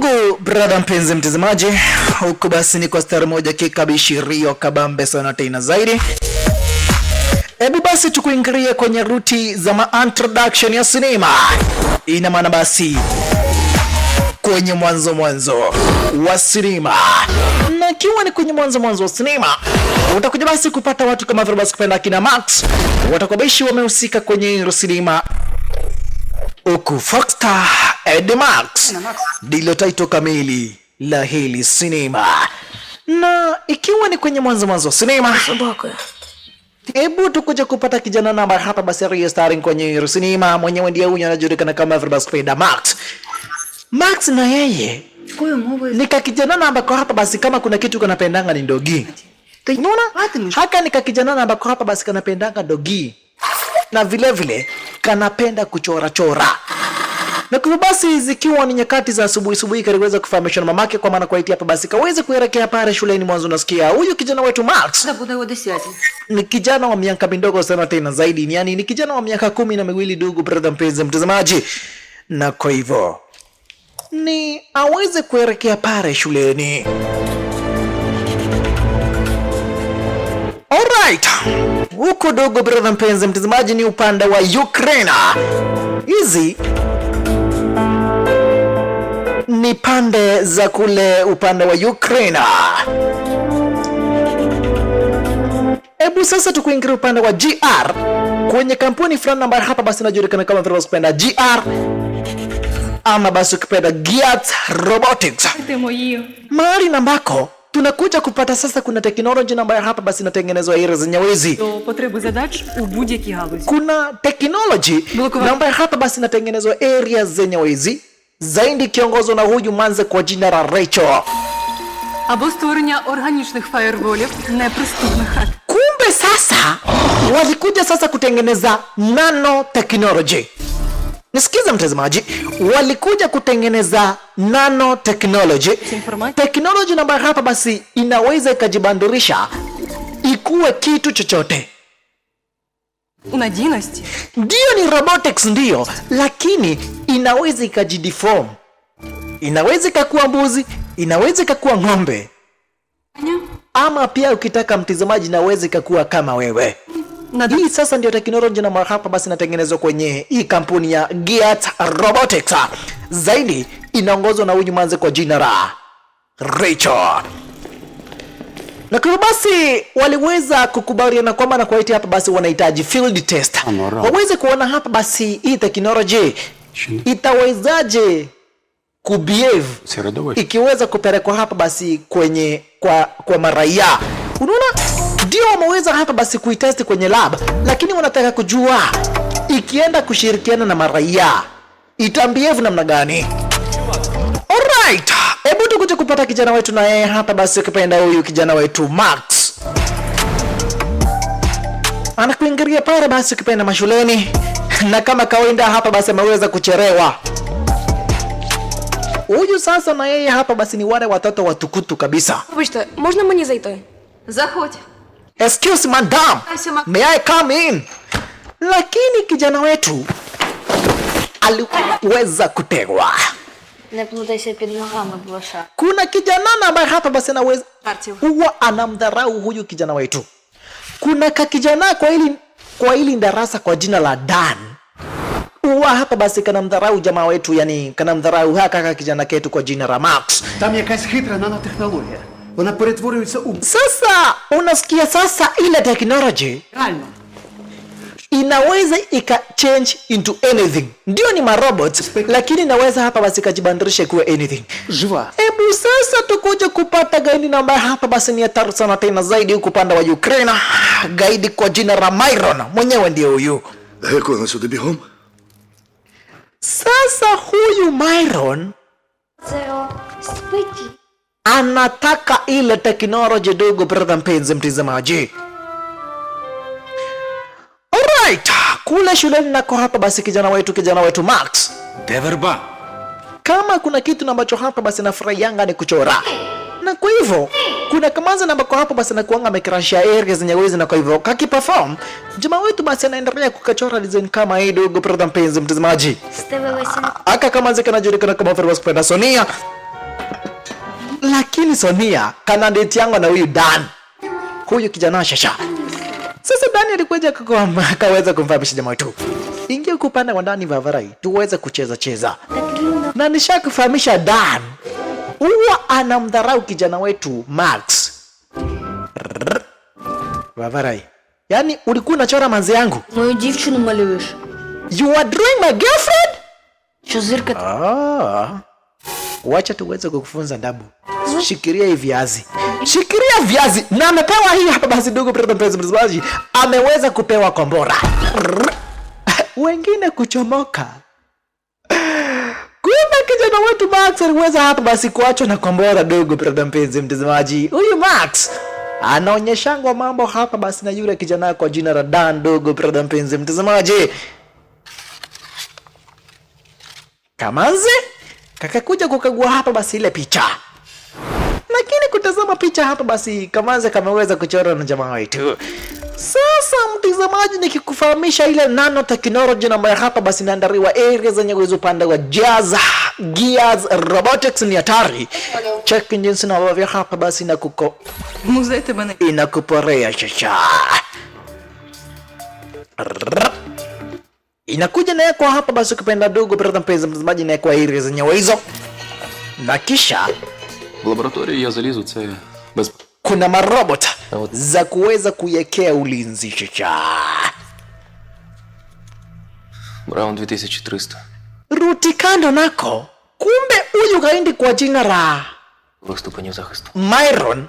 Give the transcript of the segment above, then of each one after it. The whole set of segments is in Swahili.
Ndugu brother mpenzi mtazamaji, huku basi ni kwa star moja kikabishirio kabambe sana tena zaidi. Ebu basi tukuingirie kwenye ruti za introduction ya sinema. Ina maana basi kwenye mwanzo wa sinema. Na kiwa ni kwenye mwanzo wa sinema, utakuja basi kupata watu kama vile basi kupenda kina Max. Watakubishi wamehusika kwenye hilo sinema. Uku Foxstar Ed Max ndilo title kamili la hili sinema. Na ikiwa ni kwenye mwanzo wa sinema, ebu tukuja kupata kijana namba hapa basi aliye starring kwenye hili sinema. Mwenyewe ndiye huyu anajulikana kama vile basi kupenda Max. Max na yeye nika kijana namba kwa hapa basi kama kuna kitu kanapendanga ni dogi. Unaona? Haka nika kijana namba kwa hapa basi kanapendanga dogi. Na vile vile kanapenda kuchora. Na kwa basi zikiwa ni nyakati za asubuhi kaliweza kufahamishwa na mamake kwa maana kwa iti hapa basi kaweze kuelekea pale shuleni. Mwanzo nasikia huyu kijana wetu Max ni kijana wa miaka midogo sana tena zaidi. Yaani ni kijana wa miaka 12 ndugu brother mpenzi mtazamaji. Na kwa hivyo ni aweze kuelekea pale shuleni. Alright. Huko dogo brother mpenzi mtazamaji ni upande wa Ukraine. Hizi ni pande za kule upande wa Ukraine. Ebu sasa tukuingia upande wa GR kwenye kampuni fulani ambayo hapa basi inajulikana kama vile kupenda GR ama basi kupenda Giat Robotics. Mahali nambako tunakuja kupata sasa kuna teknolojia ambayo hapa basi inatengenezwa ile zenye wezi. Kuna teknolojia ambayo hapa basi inatengenezwa area zenye wezi. Zaidi kiongozwa na huyu manze kwa jina la Rachel. Або створення органічних фаєрволів неприступних. Kumbe sasa walikuja sasa kutengeneza nanotechnology. Nisikiza mtazamaji, walikuja kutengeneza nanotechnology. Technology ambayo hapa basi inaweza ikajibandirisha ikuwe kitu chochote. Unadійності. Ndio ni robotics ndio, lakini inaweza ikajideform. Inaweza ikakuwa mbuzi, inaweza ikakuwa ng'ombe. Ama pia ukitaka mtazamaji inaweza ikakuwa kama wewe. Hii sasa ndio teknolojia na hapa basi inatengenezwa kwenye hii kampuni ya Giat Robotics. Zaidi inaongozwa na huyu manze kwa jina la Rachel. Na kwa basi waliweza kukubaliana kwamba na kwa hiyo hapa basi wanahitaji field test. Waweze kuona hapa basi hii teknolojia itawezaje kubehave ikiweza kupelekwa hapa basi kwenye kwa maraia. Unaona? Ndio wameweza hapa basi kuitest kwenye lab, lakini wanataka kujua ikienda kushirikiana na maraia itambehave namna gani. Alright. Ebu tukuje kupata kijana wetu na yeye hapa basi ukipenda huyu kijana wetu Max. Anakuingiria pale basi ukipenda mashuleni na kama kawaida hapa basi ameweza kucherewa. Huyu sasa na yeye hapa basi ni wale watoto watukutu kabisa. Вибачте, можна мені зайти? Заходь. Excuse madam, may I come in? Lakini kijana wetu aliweza kutegwa. Не плутайся під ногами, блоша. Kuna kijana ambaye hapa basi anaweza huwa anamdharau huyu kijana wetu. Kuna kakijana kwa hili darasa kwa jina la Dan. Huwa hapa basi kanamdharau jamaa wetu, yani kanamdharau haka kijana ketu kwa jina la Max. Там якась хитра нанотехнологія. Вона перетворюється у... Sasa unasikia sasa ile technology Реально. inaweza change into anything. Ndio ni marobots, lakini inaweza hapa basi kajibandirisha kuwa anything. Жива. Ebu sasa tukuje kupata gaidi namba hapa basi ni hatari sana tena zaidi huko upande wa Ukraine. Gaidi kwa jina la Myron. Mwenyewe ndio huyu. Геко, сюди бігом. Sasa huyu Myron Це спиті. anataka ile teknolojia dogo brother mpenzi mtazamaji. Alright, kule shuleni nako hapa basi kijana wetu Max. Де Kama kuna kitu ambacho hapa basi nafurahianga ni kuchora. Na kwa hivyo kuna kamanza namba kwa hapa basi anakuanga amekrashia areas zenye wezi, na kwa hivyo kakiperform jamaa wetu basi anaendelea kukachora design kama hii dogo brother mpenzi mtazamaji. З тебе весім. Aka kamanza kanajulikana kama Ferwas Kupenda Sonia. Lakini Sonia kana date yangu na huyu Dan. Huyu kijana shasha. Sasa Dan alikuja akaweza kumfahamisha jamaa wetu. Ingia kupanda kwa ndani Vavarai tuweze kucheza. Na nishakufahamisha Dan. Huwa anamdharau kijana wetu Max. Vavarai. Yaani ulikuwa unachora manzi yangu? Мою дівчину малюєш. You are drawing my girlfriend? Що зирка? Wacha tuweze kukufunza ndabu. Shikiria hivi viazi. Shikiria viazi. Na amepewa hii hapa basi ndugu mpenzi mtazamaji. Ameweza kupewa kombora. Wengine kuchomoka. Kumbe kijana wetu Max aliweza hapa basi kuachwa na kombora ndugu mpenzi mtazamaji. Huyu Max anaonyeshangwa mambo hapa basi na yule kijana kwa jina la Dan ndugu mpenzi mtazamaji. Kamanzi kakakuja kukagua hapa basi ile picha. Lakini kutazama picha hapa basi Kamanzi kameweza kuchora na jamaa wetu. Sasa mtazamaji nikikufahamisha ile nanotechnology ambayo hapa basi inaandaliwa area zenye uwezo upande wa Gears Robotics ni hatari. Check jinsi na wavyo hapa basi Музей тебе не... inakuporea shasha. Inakuja na kwa hapa basi ukipenda ndugu mpenzi mtazamaji na kwa area zenye hizo. Na kisha В лабораторії я залізу, це без... kuna marobota za kuweza kuyekea ulinzi shasha. Раунд 2300. Ruti kando nako. Kumbe huyu kaindi kwa jina la Ступенів захисту. Myron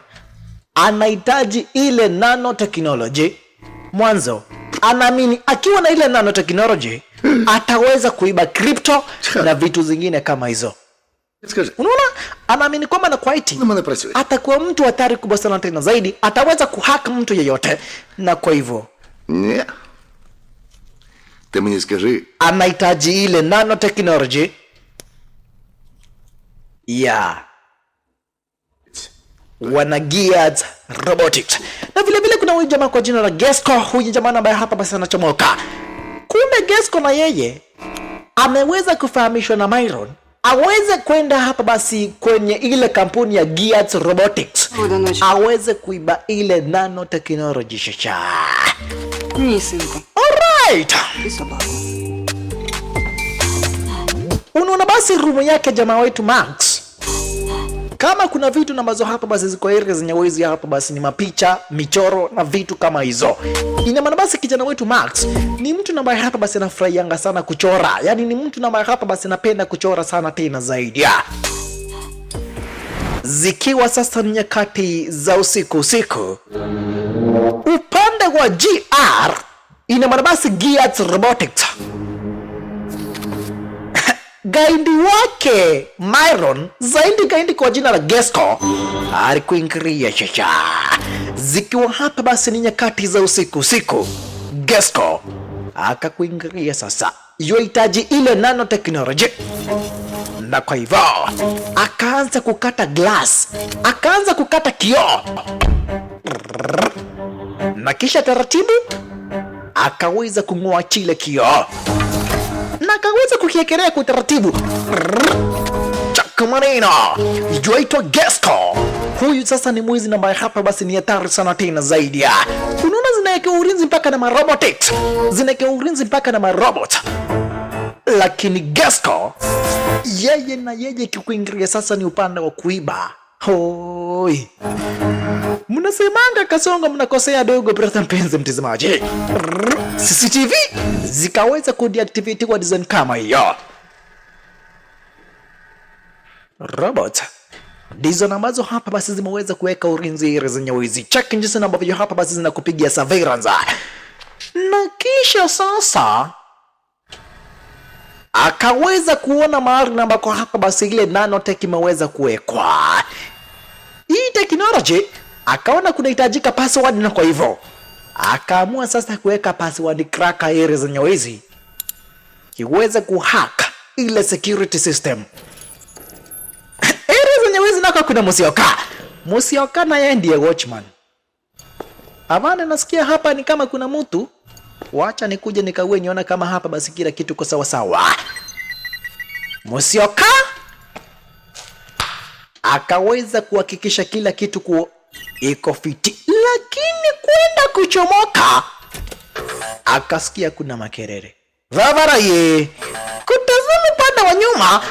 anahitaji ile nanotechnology. Mwanzo anaamini akiwa na ile nanotechnology ataweza kuiba crypto na vitu zingine kama hizo. Скажи, Unaona? Anaamini kwamba na kwaiti на мене працює. atakuwa mtu hatari kubwa sana tena zaidi, ataweza kuhack mtu yeyote, na kwa hivyo Ні. Ти мені скажи, anahitaji ile nanotechnology ya wana Gears Robotics. Na vile vile kuna huyu jamaa kwa jina la Gesco, huyu jamaa ambaye hapa basi anachomoka. Kumbe Gesco na yeye ameweza kufahamishwa na Myron aweze kwenda hapa basi kwenye ile kampuni ya Gears Robotics aweze kuiba ile nanotechnology shasha. Ні, синку. Alright. Ти собаку. Unaona basi rumu yake jamaa wetu Max. Kama kuna vitu na ambazo hapa basi ziko area zenye uwezo hapa basi ni mapicha, michoro na vitu kama hizo. Ina maana basi kijana wetu Max ni mtu ambaye hapa basi anafurahianga sana kuchora. Yaani ni mtu ambaye hapa basi anapenda kuchora sana tena zaidi. Zikiwa sasa ni nyakati za usiku. Upande wa GR ina maana basi Gears Robotics. Gaindi wake Myron zaidi gaindi kwa jina la Gesco alikuingiria shasha. Zikiwa hapa basi ni nyakati za usiku. Gesco akakuingiria sasa. Yohitaji ile nanotechnology. Na kwa hivyo akaanza kukata glass, akaanza kukata kioo. Na kisha taratibu akaweza kung'oa chile kioo. Na akaweza kukiekelea kwa utaratibu. Chakamanino yuaitwa Gesco. Huyu sasa ni mwizi ambaye hapa basi ni hatari sana tena zaidi. Unaona zinaekea ulinzi mpaka na marobotics. Zinaekea ulinzi mpaka na marobot. Lakini Gesco yeye kikuingiria sasa ni upande wa kuiba. Hoi. Mnasemanga kasonga mnakosea dogo brother mpenzi mtazamaji. CCTV zikaweza kudeactivate kwa design kama hiyo. Robot ndizo ambazo hapa basi zimeweza kuweka ulinzi zenye wizi. Check jinsi ambavyo hapa basi zinakupigia surveillance. Na kisha sasa akaweza kuona mahali ambako hapa basi ile nanotech imeweza kuwekwa. Hii technology akaona kunahitajika password, na kwa hivyo akaamua sasa kuweka password cracker area zenye wizi kiweze kuhack ile security system. Area zenye wizi nako kuna Musioka na yeye ndiye watchman. Amana nasikia hapa ni kama kuna mtu. Wacha nikuje nikaue niona kama hapa basi kila kitu kwa sawa. Musioka akaweza kuhakikisha kila kitu iko fiti, lakini kwenda kuchomoka akasikia kuna makerere. Vavaraye kutazama upande wa nyuma,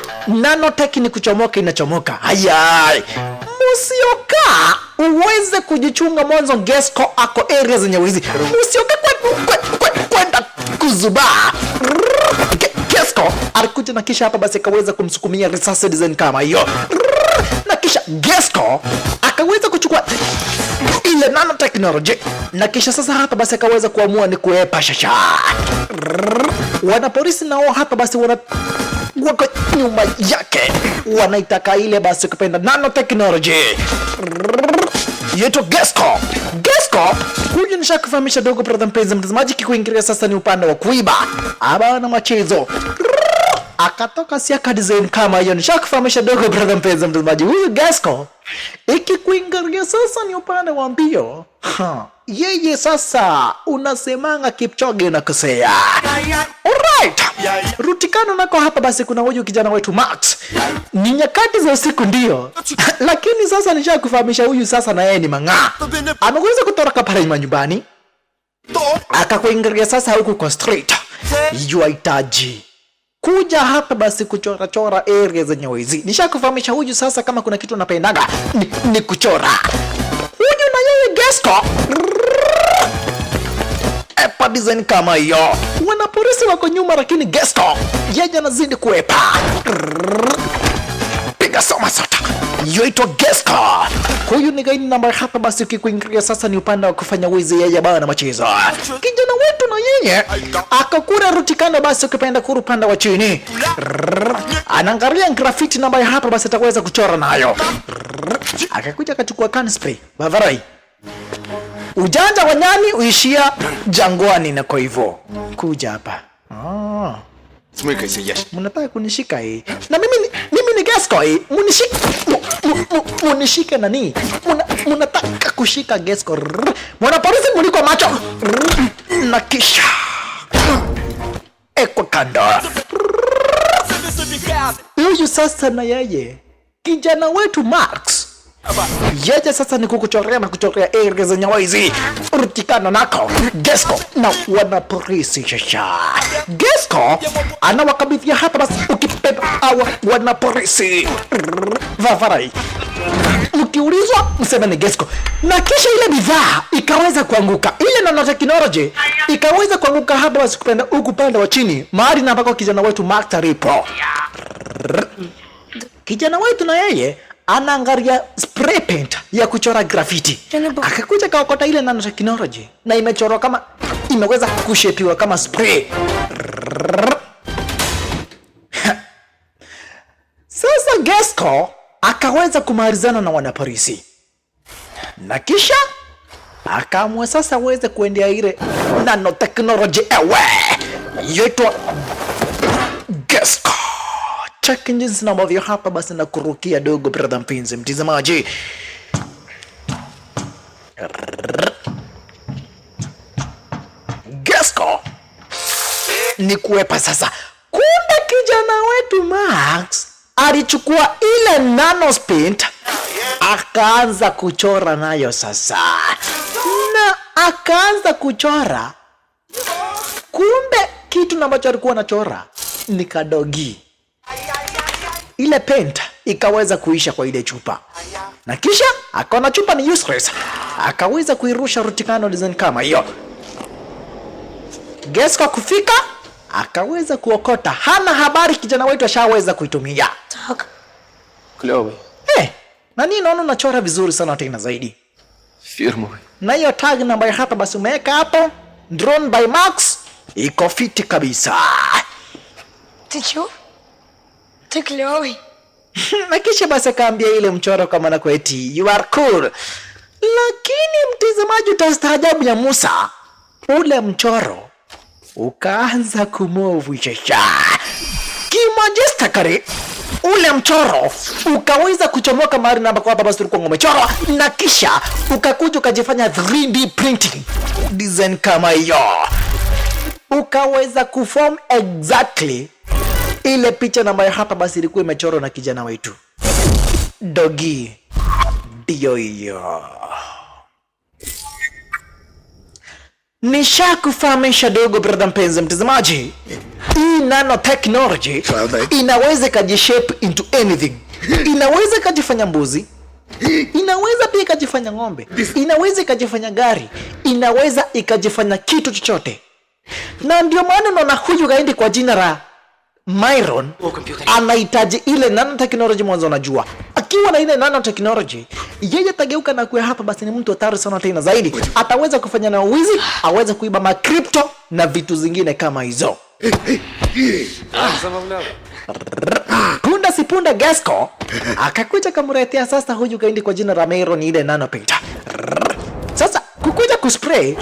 nanotech ni kuchomoka, inachomoka. Hayai, musioka uweze kujichunga mwanzo. Gesco ako area zenye wizi, musioka kwenda kuzubaa. Gesco alikuja na kisha hapa basi akaweza kumsukumia risasi design kama hiyo, na kisha Gesco akaweza kuchukua ile nanotechnology, na kisha sasa hapa basi akaweza kuamua ni kuepa shasha. Wanapolisi nao hapa basi wako nyuma yake, wanaitaka ile basi kupenda nanotechnology yeto Gesco. Gesco huyu nishakufahamisha dogo brother mpenzi mtazamaji, kikuingilia sasa ni upande wa kuiba abana machezo. Akatoka siaka design kama hiyo, nishakufahamisha dogo brother mpenzi mtazamaji. Huyu Gesco ikikuingilia sasa ni upande wa mbio. Yeye sasa unasemanga Kipchoge na kusea. Alright. Rutikano nako hapa basi kuna huyu kijana wetu Max. Ni nyakati za usiku ndio. Lakini sasa nishakufahamisha huyu sasa na yeye ni mang'aa. Ameweza kutoroka pale nyumbani. Akakuingilia sasa huku kwa street. Yuaitaji kuja hapa basi kuchora chora area zenye wizi. Nishakufahamisha huyu sasa kama kuna kitu anapendaga ni kuchora. Huyu na yeye Gesco epa design kama hiyo. Wanapolisi wako nyuma, lakini Gesco yeye anazidi kuepa. Piga soma sota. Yoito Gesco. Huyu ni gaini namba hapa basi ukikuingilia sasa ni upande wa kufanya wizi yeye bana machezo. Kijana wetu na yeye akakura rutikano basi ukipenda kuru upande wa chini. Anaangalia graffiti namba hapa basi ataweza kuchora nayo. Akakuja akachukua can spray. Bavarai. Ujanja wa nyani uishia jangwani, na kwa hivyo kuja hapa. Смыкайся, ящик. Mnataka kunishika hii. Na mimi ni Gesco hii. Munishike nani? Mnataka kushika Gesco. Mwanapolisi mliko macho. Na kisha eko kando. Huyu sasa na yeye kijana wetu Max, yeye sasa ni kukuchorea na kuchorea area zenye wizi. Rutikano nako Gesco na wanapolisi shasha. Gesco anawakabidhia hapa basi ukipenda hawa wanapolisi. Vavarai, mkiulizwa mseme ni Gesco. Na kisha ile bidhaa ikaweza kuanguka, ile nanotechnology ikaweza kuanguka hapa basi kupenda huku pande wa chini, mahali na ambako kijana wetu Max alipo. Kijana wetu na yeye anaangalia spray paint ya kuchora graffiti. Akakuja kaokota ile nanotechnology na imechorwa kama imeweza kushepiwa kama spray. Sasa Gesco akaweza kumalizana na wanapolisi, na kisha akaamua sasa aweze kuendea ile nanotechnology ewe yetu Gesco. Check engines na ambavyo hapa basi na kurukia dogo brother mpenzi mtazamaji. Gesco ni kuepa sasa. Kumbe kijana wetu Max alichukua ile nanospint akaanza kuchora nayo sasa, na akaanza kuchora. Kumbe kitu ambacho alikuwa anachora ni kadogi. Ile paint ikaweza kuisha kwa ile chupa, na kisha akaona chupa ni useless, akaweza kuirusha rutikano design kama hiyo. Gesco kufika akaweza kuokota, hana habari kijana wetu ashaweza kuitumia. Кльовий. Na nini naona unachora vizuri sana tena zaidi. Фірмовий. Na hiyo tag namba hapa basi umeweka hapo, drawn by Max, iko fiti kabisa. Ты чё? Ты клёвый. Na kisha basi akaambia ile mchoro kama na kweti you are cool. Lakini mtazamaji utastaajabu ya Musa, ule mchoro ukaanza kumove shasha kimajestakari. Ule mchoro ukaweza kuchomoka mahali na ambako hapa basi ulikuwa umechorwa, na kisha ukakuja ukajifanya 3D printing design kama hiyo, ukaweza kuform exactly ile picha ambayo hapa basi ilikuwa imechorwa na kijana wetu. dogi ndio hiyo. Nishakufahamisha dogo brother mpenzi mtazamaji, hii nanotechnology inaweza kujishape into anything. Inaweza kujifanya mbuzi, inaweza pia ikajifanya ng'ombe, inaweza ikajifanya gari, inaweza ikajifanya kitu chochote. Na ndio maana unaona huyu gaindi kwa jina la Myron anahitaji ile nanotechnology. Mwanzo unajua akiwa na ile nanotechnology yeye atageuka na kuwa hapa basi ni mtu hatari sana tena zaidi. Ataweza kufanya na wizi, aweza kuiba ma crypto na vitu zingine kama hizo. Punda si punda Gasco akakuja kamretea sasa huyu gaindi kwa jina la Myron ile nanopita. Sasa kukuja kuspray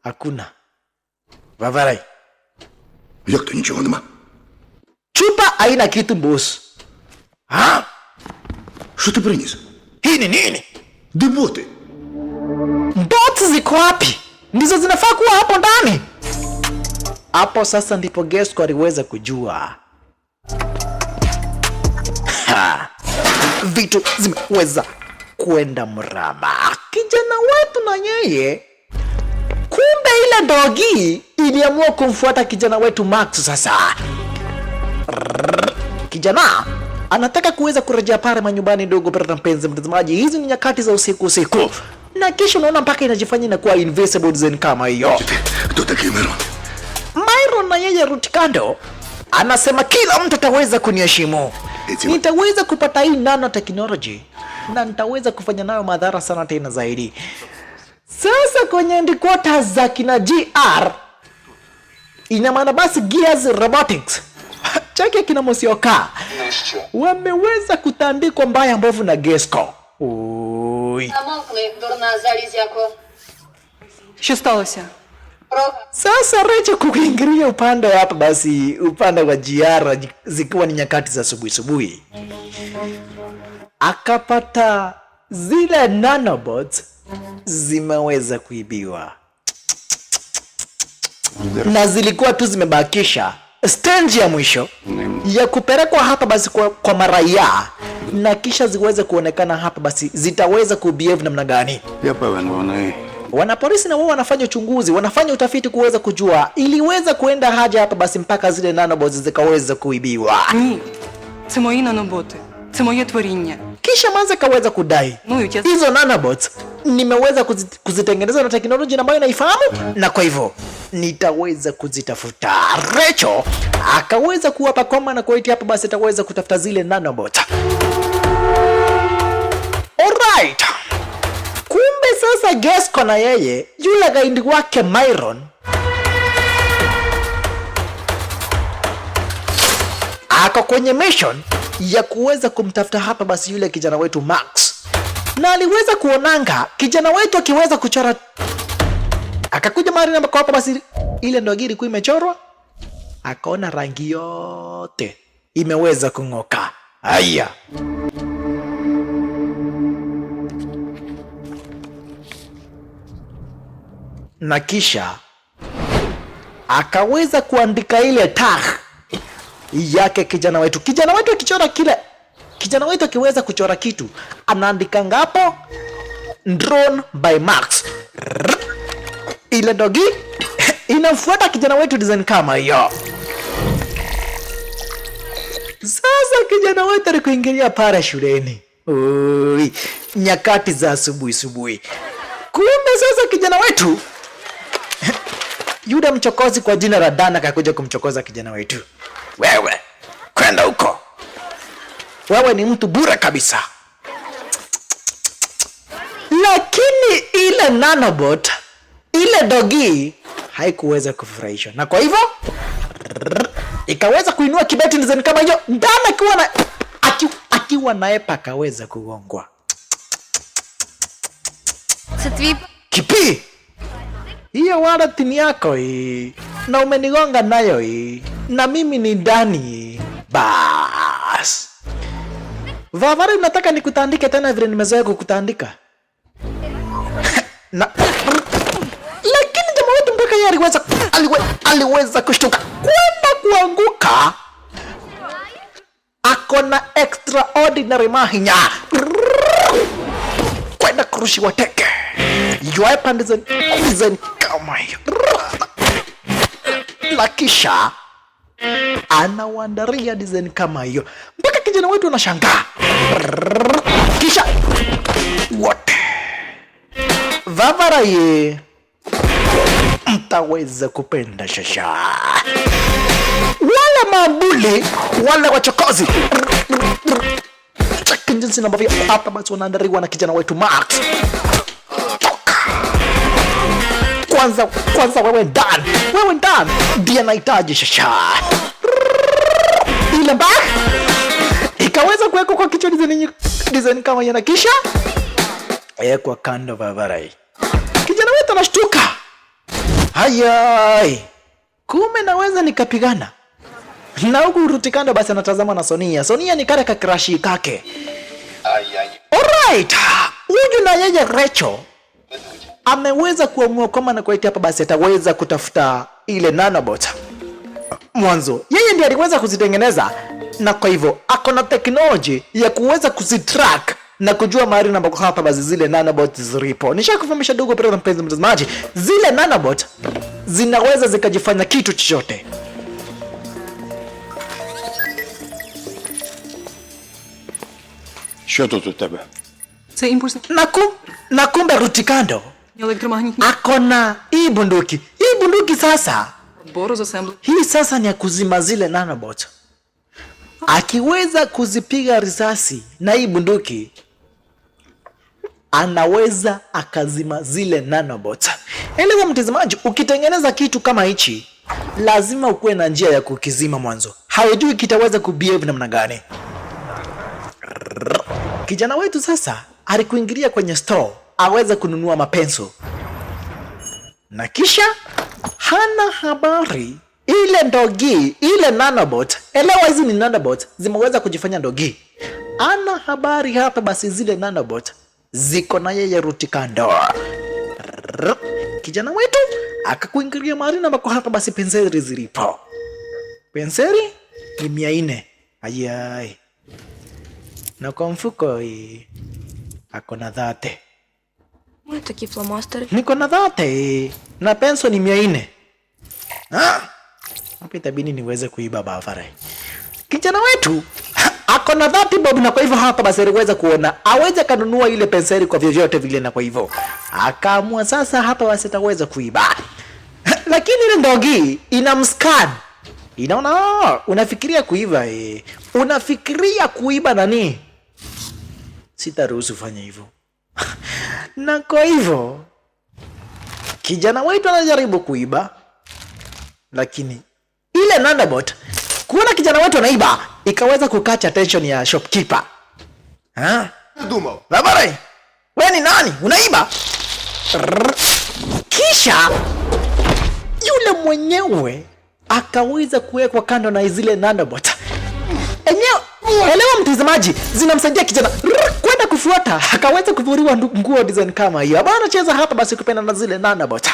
hakuna. Vavarai. Як то нічого нема? Chupa haina kitu boss. А? Що ти приніс? Hii ni nini? Де боти? Bots ziko wapi? Ndizo zinafaa kuwa hapo ndani. Hapo sasa ndipo Gasco aliweza kujua. Vitu zimeweza kwenda mrama. Kijana wetu na yeye kumbe ile dogi iliamua kumfuata kijana wetu Max. Sasa kijana anataka kuweza kurejea pale manyumbani. Ndogo brother mpenzi mtazamaji, hizi ni nyakati za usiku na kisha unaona mpaka inajifanya inakuwa invisible zen kama hiyo. Хто такий Мирон? Myron na yeye Rutikando anasema kila mtu ataweza kuniheshimu, nitaweza kupata hii nanotechnology na nitaweza kufanya nayo madhara sana tena zaidi. Sasa kwenye headquarters za kina GR, ina maana basi Gears Robotics chake kina Musioka wameweza kutandikwa mbaya mbovu na Gasco. Ой. Що сталося? Sasa Recho kuingilia upande hapa basi upande wa GR zikiwa ni nyakati za asubuhi akapata zile nanobots zimeweza kuibiwa na zilikuwa tu zimebakisha stage ya mwisho ya kupelekwa hapa basi kwa maraia, na kisha ziweze kuonekana hapa basi zitaweza kubehave namna gani. Я певен, вони... Wanapolisi na wao wanafanya uchunguzi, wanafanya utafiti kuweza kujua iliweza kuenda haja hapa basi mpaka zile nanobots zikaweza kuibiwa. Ні, це мої наноботи, це моє творіння. Kisha Manze kaweza kudai hizo nanobots nimeweza kuzitengeneza na teknolojia ambayo naifahamu, na kwa hivyo nitaweza kuzitafuta. Recho akaweza kuwapa koma na kuiti hapa basi ataweza kutafuta zile nanobots. Alright. Kumbe sasa Gasco na yeye yule gaindi wake Myron ako kwenye mission ya kuweza kumtafuta hapa basi yule kijana wetu Max, na aliweza kuonanga kijana wetu akiweza kuchora, akakuja mahali ambako hapa basi ile ndogiri kwa imechorwa, akaona rangi yote imeweza kung'oka. Haya, na kisha akaweza kuandika ile tag yake kijana wetu. Kijana wetu akichora kile, kijana wetu akiweza kuchora kitu anaandika ngapo drawn by Max. Ile dogi inamfuata kijana wetu design kama hiyo. Sasa kijana wetu alikuingilia pale shuleni. Oi, nyakati za asubuhi. Kumbe sasa kijana wetu yule mchokozi kwa jina la Dana akakuja kumchokoza kijana wetu. Wewe kwenda huko, wewe ni mtu bure kabisa. Lakini ile nanobot, ile dogi haikuweza kufurahisha, na kwa hivyo ikaweza kuinua kibeti nzani kama hiyo. Dana akiwa naye pakaweza kugongwa. Kipi? Hiyo wallet ni yako hii, na umenigonga nayo hii, na mimi ni Dani. Bas. Vavari, unataka nikutandike tena vile nimezoea kukutandika? Na lakini jamaa wetu mpaka yeye aliweza kushtuka kwenda kuanguka akona extraordinary mahinya kwenda kurushiwa teke yue pande zen kama hiyo, na kisha anawandaria design kama hiyo mpaka kijana wetu anashangaa. Kisha wote Vavarai mtaweza kupenda shasha wala mabuli wala wachokozi. Chaki jinsi na ambavyo hapa basi wanaandaliwa na kijana wetu Max. Kwanza wewe ndani ndiye anahitaji shasha ile mbaya ikaweza kuwekwa kwa kichwa design kama yana, kisha kwa kando Vavarai. Kijana wetu anashtuka, hayai, kume naweza nikapigana na huku Rutikando. Basi anatazama na Sonia ni kare kakrashi kake. Alright, huyu na yeye Recho ameweza kuamua kama na kuitia hapa basi ataweza kutafuta ile nanobot. Mwanzo yeye ndiye aliweza kuzitengeneza, na kwa hivyo akona technology ya kuweza kuzitrack na kujua mahali na ambako hapa basi zile nanobot zilipo. Nishakufahamisha dogo pale mpenzi mtazamaji, zile nanobot zinaweza zikajifanya kitu chochote. Що тут у тебе? Це імпульсний Na kumbe Rutikando електромагнітний akona hii bunduki sasa. бору засемблер. Hii sasa ni ya kuzima zile nanobot. Akiweza kuzipiga risasi na hii bunduki, anaweza akazima zile nanobot. Elewa mtazamaji, ukitengeneza kitu kama hichi lazima ukuwe na njia ya kukizima mwanzo. Haujui kitaweza kubehave namna gani. Kijana wetu sasa alikuingilia kwenye store aweze kununua mapenso, na kisha hana habari ile ndogi, ile nanobot. Elewa hizi ni nanobot zimeweza kujifanya ndogi. Ana habari hapa basi zile nanobot ziko na yeye Rutikando. Kijana wetu akakuingilia mahali na ambako hapa basi penseli zilipo. Penseli ni 400. Ayai. Na kwa mfuko ako na 30. Ой, такі фломастери. Niko na 30 na penso ni 400. Hapo itabidi niweze kuiba Vavarai. Kijana wetu ako na 30 bob, na kwa hivyo hapa basi aliweza kuona aweze kanunua ile penseli kwa vyovyote vile, na kwa hivyo akaamua sasa hapa basi ataweza kuiba. Lakini ile ndogi inamscan. Inaona unafikiria kuiba unafikiria kuiba nani? Sitaruhusu fanya hivyo. Na kwa hivyo kijana wetu anajaribu kuiba, lakini ile nanobot kuona kijana wetu anaiba ikaweza kukatch attention ya shopkeeper. Думав. Vavarai, wewe ni nani? Unaiba? Kisha yule mwenyewe akaweza kuwekwa kando na zile nanobot. Elewa mtazamaji, zinamsaidia kijana kwenda kufuata, akaweza kuvuriwa nguo design kama hiyo. Bana cheza hapa basi kupenda na zile nanobot.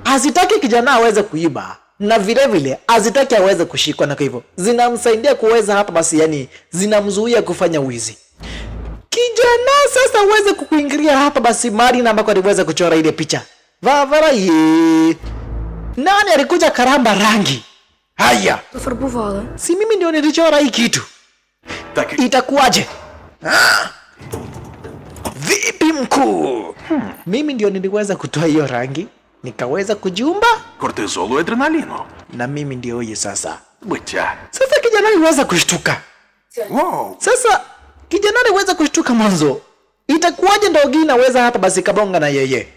Hazitaki kijana aweze kuiba, na vile vile hazitaki aweze kushikwa, na kwa hivyo zinamsaidia kuweza hapa basi, yani zinamzuia kufanya wizi. Kijana sasa aweze kukuingilia hapa basi mali na ambako aliweza kuchora ile picha. Vavarai. Nani alikuja karamba rangi? Haya. Пофарбували. Si mimi ndio nilichora hii kitu. Itakuwaje? Vipi mkuu? Mimi ndio niliweza kutoa hiyo rangi, nikaweza kujiumba, Кортизолу і адреналіну. na mimi ndio huyu sasa. Биття. Sasa kijana aliweza kushtuka. Вау. Sasa kijana aliweza kushtuka mwanzo. Itakuwaje ndogi naweza hapa basi kabonga na yeye?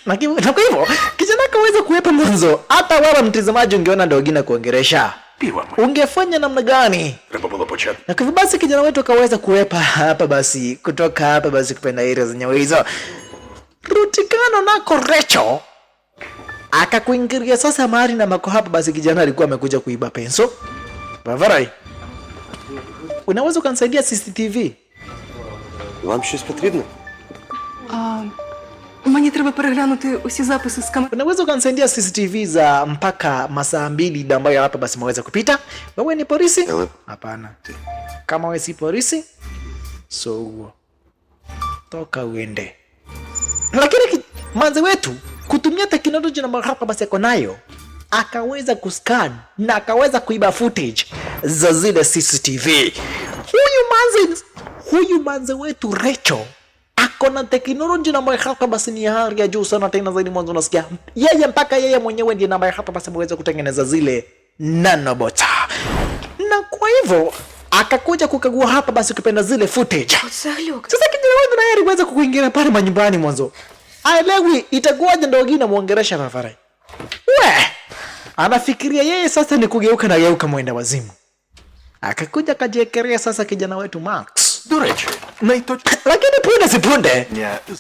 Na kwa hivyo kijana akaweza kuepa mwanzo. Hata wewe mtazamaji ungeona ndogi na kuongeresha, Півами. ungefanya namna gani? Треба було почати. Na kwa hivyo basi kijana wetu akaweza kuepa hapa basi, kutoka hapa basi kupenda area zenyewe hizo. Rutikano nako Recho akakuingilia sasa mahali na mako hapa basi kijana alikuwa amekuja kuiba penso. Vavarai, unaweza kunisaidia CCTV? Вам щось потрібно? Мені треба переглянути усі записи з камер. Unaweza ukanisaidia CCTV za mpaka masaa 2 ambayo hapa basi maweza kupita? Wewe ni polisi? Hapana. Kama wewe si polisi, so toka uende. Lakini manze wetu kutumia teknolojia na hapa basi yako nayo, akaweza kuscan na akaweza kuiba footage za zile CCTV. Huyu manze wetu Rachel akona teknolojia na hapa basi ni hali ya juu sana, tena zaidi mwanzo unasikia yeye mpaka yeye mwenyewe ndiye namba hapa basi ameweza kutengeneza zile nanobots. Na kwa hivyo akakuja kukagua hapa basi ukipenda zile footage. Sasa kijana wewe naye aliweza kukuingia pale manyumbani mwanzo. Aelewi itakuwaje ndio gina muongeresha Fafarai. Anafikiria yeye sasa ni kugeuka na geuka mwenda wazimu. Akakuja kajiekelea sasa kijana wetu Max. До речі, Lakini punde si punde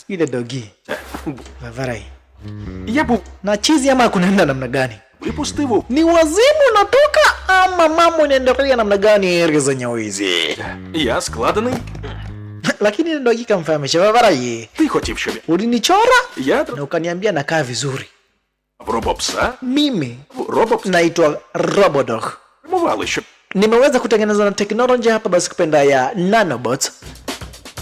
ile dogi Fafarai. Я був Na chizi ama kunaenda namna gani? випустив. Ni wazimu natoka ama mambo inaendelea namna gani area zenye wizi? Я складений. Lakini ndio ikamfahamisha Fafarai. Ти хотів, щоб Ulinichora я na ukaniambia nakaa vizuri. робопса. Mimi Робопс naitwa Robodog. мували, щоб Nimeweza kutengeneza na teknolojia hapa basi kupenda ya nanobots.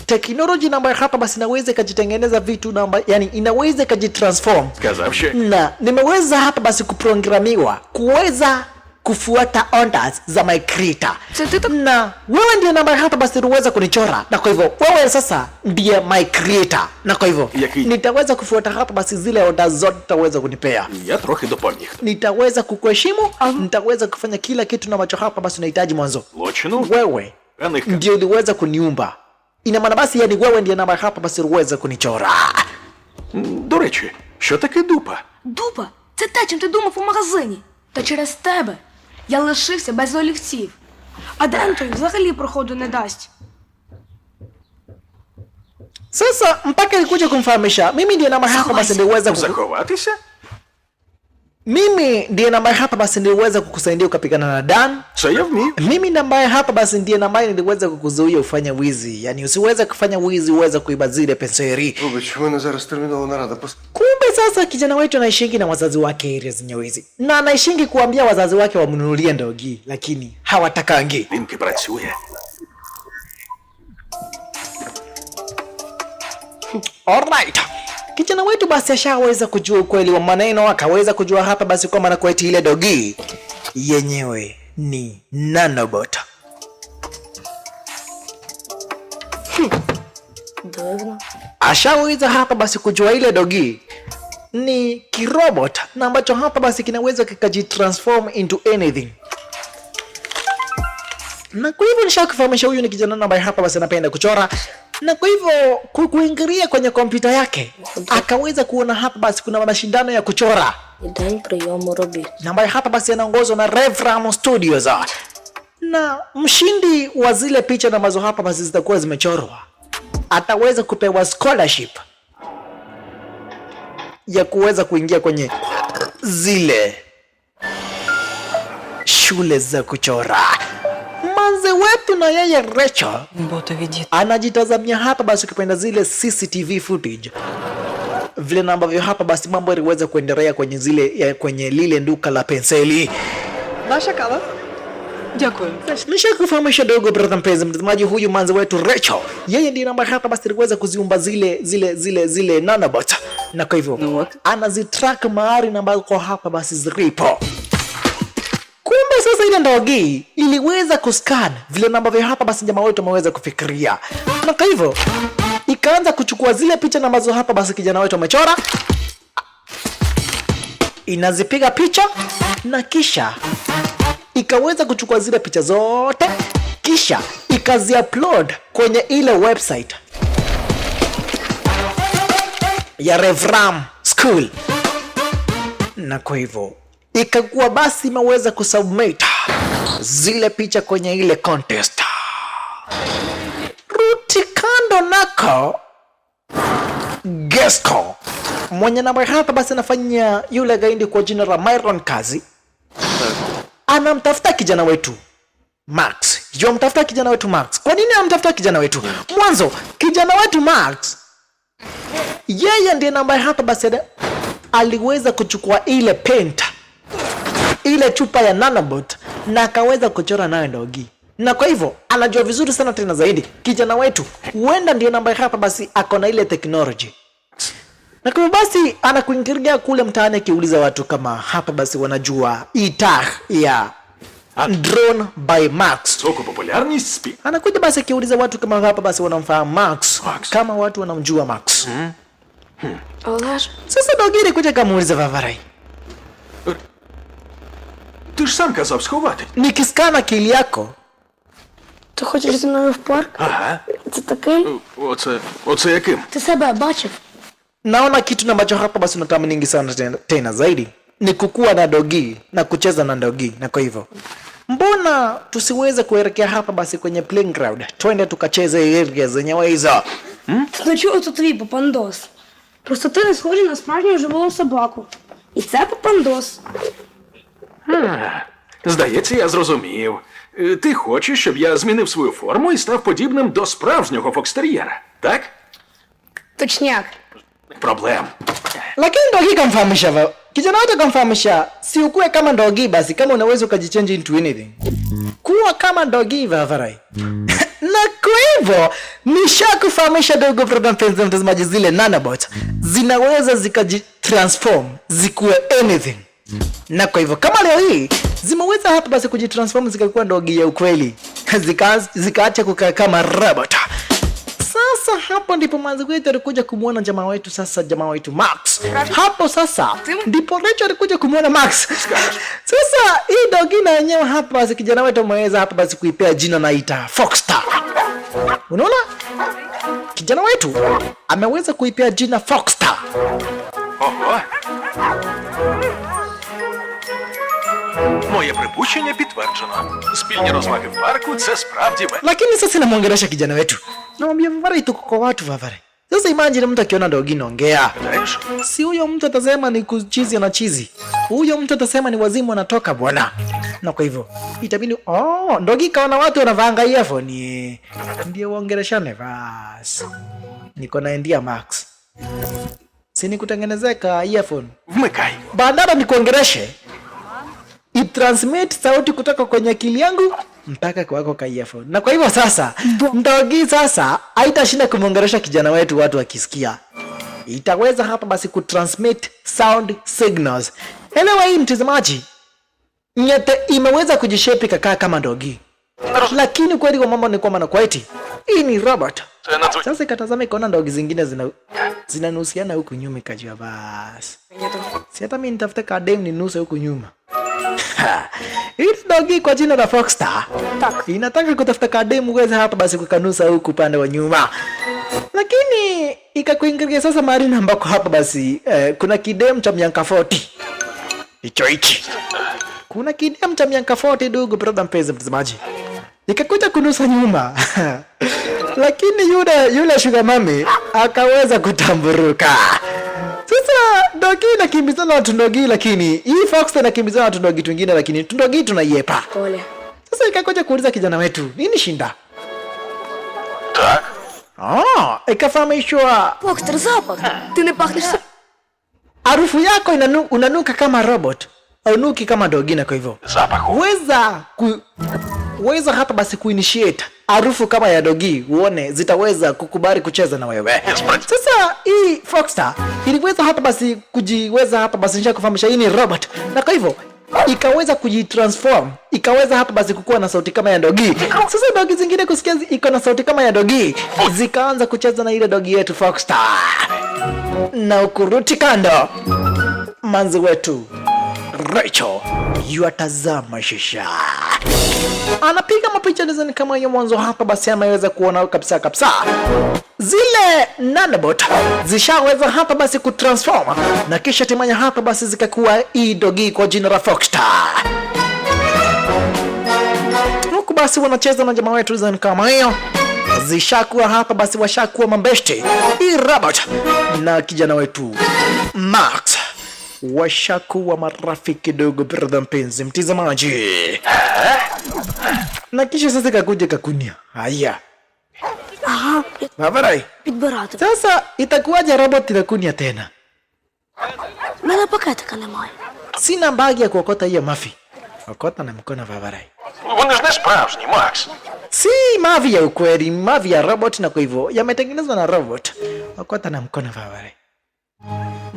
Teknolojia ambayo hapa basi inaweza kujitengeneza vitu namba, yani inaweza kujitransform. сказав, що Na nimeweza hapa basi kuprogramiwa kuweza kufuata orders za my creator. Na wewe ndiye namba hapa basi uweza kunichora. Na kwa hivyo wewe sasa ndiye my creator. Na kwa hivyo nitaweza kufuata hapa basi zile orders zote utaweza kunipea. я трохи допоміг. Nitaweza kukuheshimu, nitaweza kufanya kila kitu na macho hapa basi unahitaji mwanzo. Злочину Wewe ndio uliweza kuniumba. Ina maana basi yani wewe ndiye namba hapa basi uweza kunichora. До речі, що таке дупа? Дупа, це те, чим ти думав у магазині. Та через тебе я лишився без олівців. А Дентон взагалі проходу не дасть. Sasa mpaka nikuja kumfahamisha mimi ndiye namba hapa basi ndiweza Заховатися? Mimi ndiye namba hapa basi niliweza kukusaidia ukapigana na Dan. Це я вмію. Mimi namba hapa basi ndiye namba niliweza kukuzuia ufanye wizi. Yani usiweze kufanya wizi, uweze kuiba zile penseri. Вибач, у мене зараз термінова нарада. Kumbe sasa kijana wetu anaishingi na wazazi wake area zenye wizi. Na anaishingi kuambia wazazi wake wamnunulie ndogi, lakini hawatakangi. Він працює. Alright. Kijana wetu basi ashaweza kujua ukweli wa maneno, akaweza kujua hapa basi kwa maana kwetu ile dogi yenyewe ni nanobot. Дивно. Ashaweza hapa basi kujua ile dogi ni kirobot na ambacho hapa basi kinaweza kikajitransform into anything. Na kwa hivyo nishakufahamisha huyu ni kijana ambaye hapa basi anapenda kuchora. Na kwa hivyo kuingilia kwenye kompyuta yake akaweza kuona hapa basi kuna mashindano ya kuchora. День прийому робіт. Na ambaye hapa basi anaongozwa na Revram Studios. Na mshindi wa zile picha na ambazo hapa basi zitakuwa zimechorwa ataweza kupewa scholarship ya kuweza kuingia kwenye zile shule za kuchora. Manze wetu na yeye Rachel Бота відійти. anajitazamia hapa basi ukipenda zile CCTV footage vile ambavyo hapa basi mambo yaliweza kuendelea kwenye zile kwenye lile duka la penseli. Ваша кава? Дякую. Nishakufahamisha dogo brother mpenzi mtazamaji, huyu manze wetu Rachel yeye ndiye namba hapa basi aliweza kuziumba zile nanobots, na kwa hivyo anazitrack mahali na ambako hapa basi zilipo. Kumbe sasa ile ndogi iliweza kuscan vile ambavyo hapa basi jamaa wetu ameweza kufikiria, na kwa hivyo ikaanza kuchukua zile picha ambazo hapa basi kijana wetu amechora, inazipiga picha na kisha ikaweza kuchukua zile picha zote kisha ikazi-upload kwenye ile website ya Revram School, na kwa hivyo ikakuwa basi imeweza kusubmit zile picha kwenye ile contest. Ruti kando nako Gesco mwenye namba hapa basi anafanya yule gaindi kwa jina la Myron kazi, anamtafuta kijana wetu Max. Mtafuta kijana wetu Max. Kwa nini anamtafuta kijana wetu? Mwanzo kijana wetu Max Yeye ndiye ambaye hapa basi aliweza kuchukua ile paint, ile chupa ya nanobot na akaweza kuchora nayo Ndogi. Na kwa hivyo anajua vizuri sana tena zaidi kijana wetu, huenda ndiye ambaye hapa basi akona ile technology. Na kwa basi anakuingiria kule mtaani akiuliza watu kama hapa basi wanajua itah ya drone by Max. Soko popularність спі. Anakuja basi akiuliza watu kama hapa basi wanamfahamu Max. Kama watu wanamjua Max. Але ж Sasa Ndogi kuja kamuuliza Vavarai. Ти ж сам казав сховати. Nikiskana akili yako, ти хочеш зі мною в парк? Ага. Це такий? Оце яким? Ти себе бачив? naona kitu ambacho hapa basi unatamani sana tena zaidi ni kukua na Ndogi na kucheza na Ndogi. Na kwa hivyo mbona tusiweze kuelekea hapa basi kwenye playground, twende tukacheze area zenyewe hizo. Ну чого це твій папандос? Просто ти не схожий на справжню живу собаку. І це папандос. Здається, я зрозумів. Ти хочеш, щоб я змінив свою форму і став подібним до справжнього фокстер'єра, так? Точняк. Проблем. Lakini Ndogi kamfahamisha kijana wote, kamfahamisha si ukue kama Ndogi basi, kama unaweza ukajichange into anything, kuwa kama Ndogi Vavarai. Na kwa hivyo nishakufahamisha dogo program penzi mtazamaji, zile nanobot zinaweza zikajitransform zikuwe anything. Na kwa hivyo kama leo hii zimeweza hapa basi kujitransform zikakuwa Ndogi ya ukweli, zikaacha kukaa kama robot. Sasa hapo ndipo mwanzo wetu alikuja kumuona jamaa wetu, sasa jamaa wetu Max. Hapo sasa ndipo Rachel alikuja kumuona Max. Sasa hii Ndogi na yenyewe hapa basi kijana wetu ameweza hapa basi kuipea jina naita Foxstar. Unaona? Kijana wetu ameweza kuipea jina Foxstar. Ого. Моє припущення підтверджено. Спільні розваги в парку – це справді Lakini sasa namwongelesha kijana wetu. Namwambia Vavarai, tuko kwa watu Vavarai. Sasa imagine mtu akiona Ndogi naongea. Знаєш? Si huyo mtu atasema ni kuchizi na chizi. Huyo mtu atasema ni wazimu anatoka bwana. Na kwa hivyo itabidi Ndogi kaona watu wanavanga earphone. Ndio waongeleshane basi. Niko na ndia Max. Si nikutengenezeka earphone. Вмикай. Badala nikuongeleshe, i-transmit sauti kutoka kwenye akili yangu mpaka kwako ka earphone. Na kwa hivyo sasa Ndogi sasa haitashinda kumongelesha kijana wetu watu wakisikia. Itaweza hapa basi kutransmit sound signals. Elewa hii mtazamaji, nyete imeweza kujishape kakaa kama Ndogi. Lakini kweli kwa mambo ni kwamba na kweti hii ni robot. Sasa ikatazama ikaona Ndogi zingine zinanusiana huku nyuma, ikajua basi si hata mimi nitafute kadem ni nusu huku nyuma. Hii Ndogi kwa jina la Foxstar inataka kutafuta kadem uweze hapa basi kukanusa huku upande wa nyuma. Lakini ikakuingiria sasa mahali ambako hapa basi kuna kidem cha miaka 40. Hichi. Kuna kidem cha miaka 40 dogo brother mpenzi mtazamaji. Nikakuja kunusa nyuma. Lakini yule sugar mami akaweza kutamburuka. Sasa Ndogi inakimbizana na watu Ndogi, lakini hii Foxstar inakimbizana na watu Ndogi wengine, lakini Ndogi tunaiepa. Коля. Sasa ikakuja kuuliza kijana wetu, nini shinda? Так. Ikafahamishwa Фокстер, запах. Ти не пахнеш. harufu yako unanuka kama robot, unuki kama Ndogi. Na kwa hivyo Запаху. weza hapa basi kuinitiate harufu kama ya Ndogi, uone zitaweza kukubali kucheza na wewe. Sasa hii Foxstar iliweza hapa basi kujiweza hapa basi nisha kufahamisha hii ni robot. Na kwa hivyo ikaweza kujitransform, ikaweza hapa basi kukuwa na sauti kama ya Ndogi. Sasa Ndogi zingine kusikia iko na sauti kama ya Ndogi, zikaanza kucheza na ile Ndogi yetu Foxstar. Na ukuruti kando, manzi wetu Rachel yuatazama shisha, anapiga mapicha nizani kama hiyo mwanzo hapa basi ameweza kuona kabisa zile nanobot zishaweza hapa basi kutransform na kisha timanya hapa basi zikakuwa hii Ndogi kwa jina la Foxstar. Huku basi wanacheza na jamaa wetu nizani kama hiyo, zishakuwa hapa basi washakuwa mambeshte hii robot na kijana wetu Max, washakuwa marafiki dogo brother mpenzi mtazamaji. Na kisha sasa kakuja kakunia haya Ага. Ваварай. Підбирати. Sasa itakuwaje robot inakunya tena? У мене пакетика немає. Sina bagi ya kuokota hiyo mafi. Okota na mkono Vavarai. Вони ж не справжні, Макс. Si mavi ya ukweli, mavi ya robot na kwa hivyo yametengenezwa na robot. Okota na mkono Vavarai.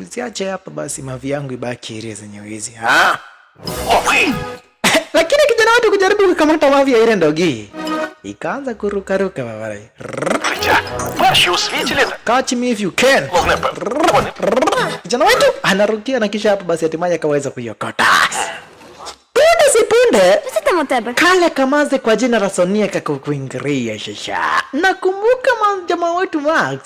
Usiache hapa basi mavi yangu ibaki ile zenye wizi. Ah! Lakini kijana wetu kujaribu kukamata mavi ya ile ndogi. Ikaanza kurukaruka Vavarai. Перші у світі літак. Catch me if you can. Kijana wetu anarukia na kisha hapa basi hatimaye akaweza kuiokota. Punde si punde. Що там у тебе? Kale kamaze kwa jina la Sonia kakukuingiria shasha. Nakumbuka jamaa wetu Max.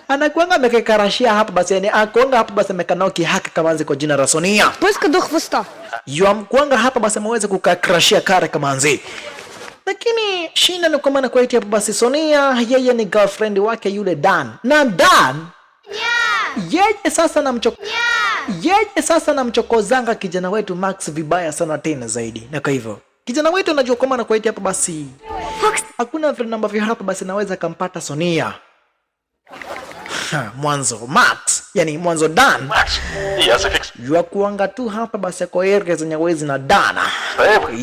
Anakuanga amekekarashia hapa basi yani akuanga hapa basi amekanoki haka kamaze kwa jina la Sonia. Писка до хвоста. Yuamkuanga hapa basi ameweza kukakrashia kare kamanzi. Lakini shina ni kwa maana kwa hapa basi Sonia yeye ni girlfriend wake yule Dan. Na Dan yeye sasa namchokozanga kijana wetu Max vibaya sana tena zaidi. Na kwa hivyo kijana wetu anajua kwa maana kwa hapa basi hakuna friend ambavyo hapa basi naweza kampata Sonia. Mwanzo Max, yani mwanzo Dan. Макс, я зафіксую. Yua kuanga tu hapa basi kwa area zenye wezi na Dana.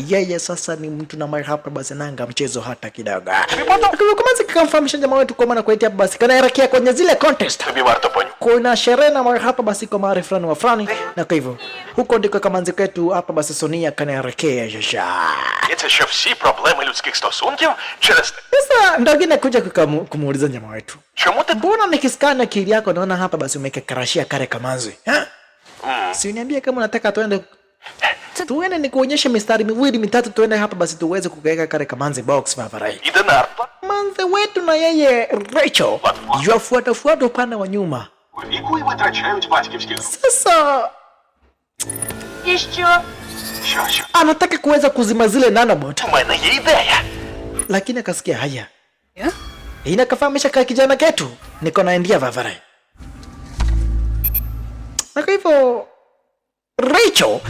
Yeye sasa ni mtu na mai hapa basi nanga mchezo hata kidogo. Kwa kwanza kikamfahamisha jamaa wetu kwa maana kwa hapa basi kanaelekea kwenye zile contest. Тобі варто понюхати. Kuna sherehe na mai hapa basi kwa mara fulani wa fulani na kwa hivyo huko ndiko kamanzi kwetu hapa basi Sonia kanaelekea shasha. Це що всі проблеми людських стосунків через те. Sasa ndio gine kuja kumuuliza jamaa wetu. Чому ти Mbona nikiskana akili yako naona hapa basi umekekarashia kare kamanzi? Si uniambie kama unataka tuende nikuonyeshe mistari miwili mitatu tuende hapa basi tuweze kukaweka kare kamanzi box Vavarai. іде на арт? Manze wetu na yeye Rachel yuafuata upande wa nyuma. Віку і витрачають батьківські. Sasa І що? Що? anataka kuweza kuzima zile nanobot. У мене є ідея. Lakini akasikia haya. Inakafahamisha kwa kijana ketu niko naendia Vavarai. Na kwa hivyo Rachel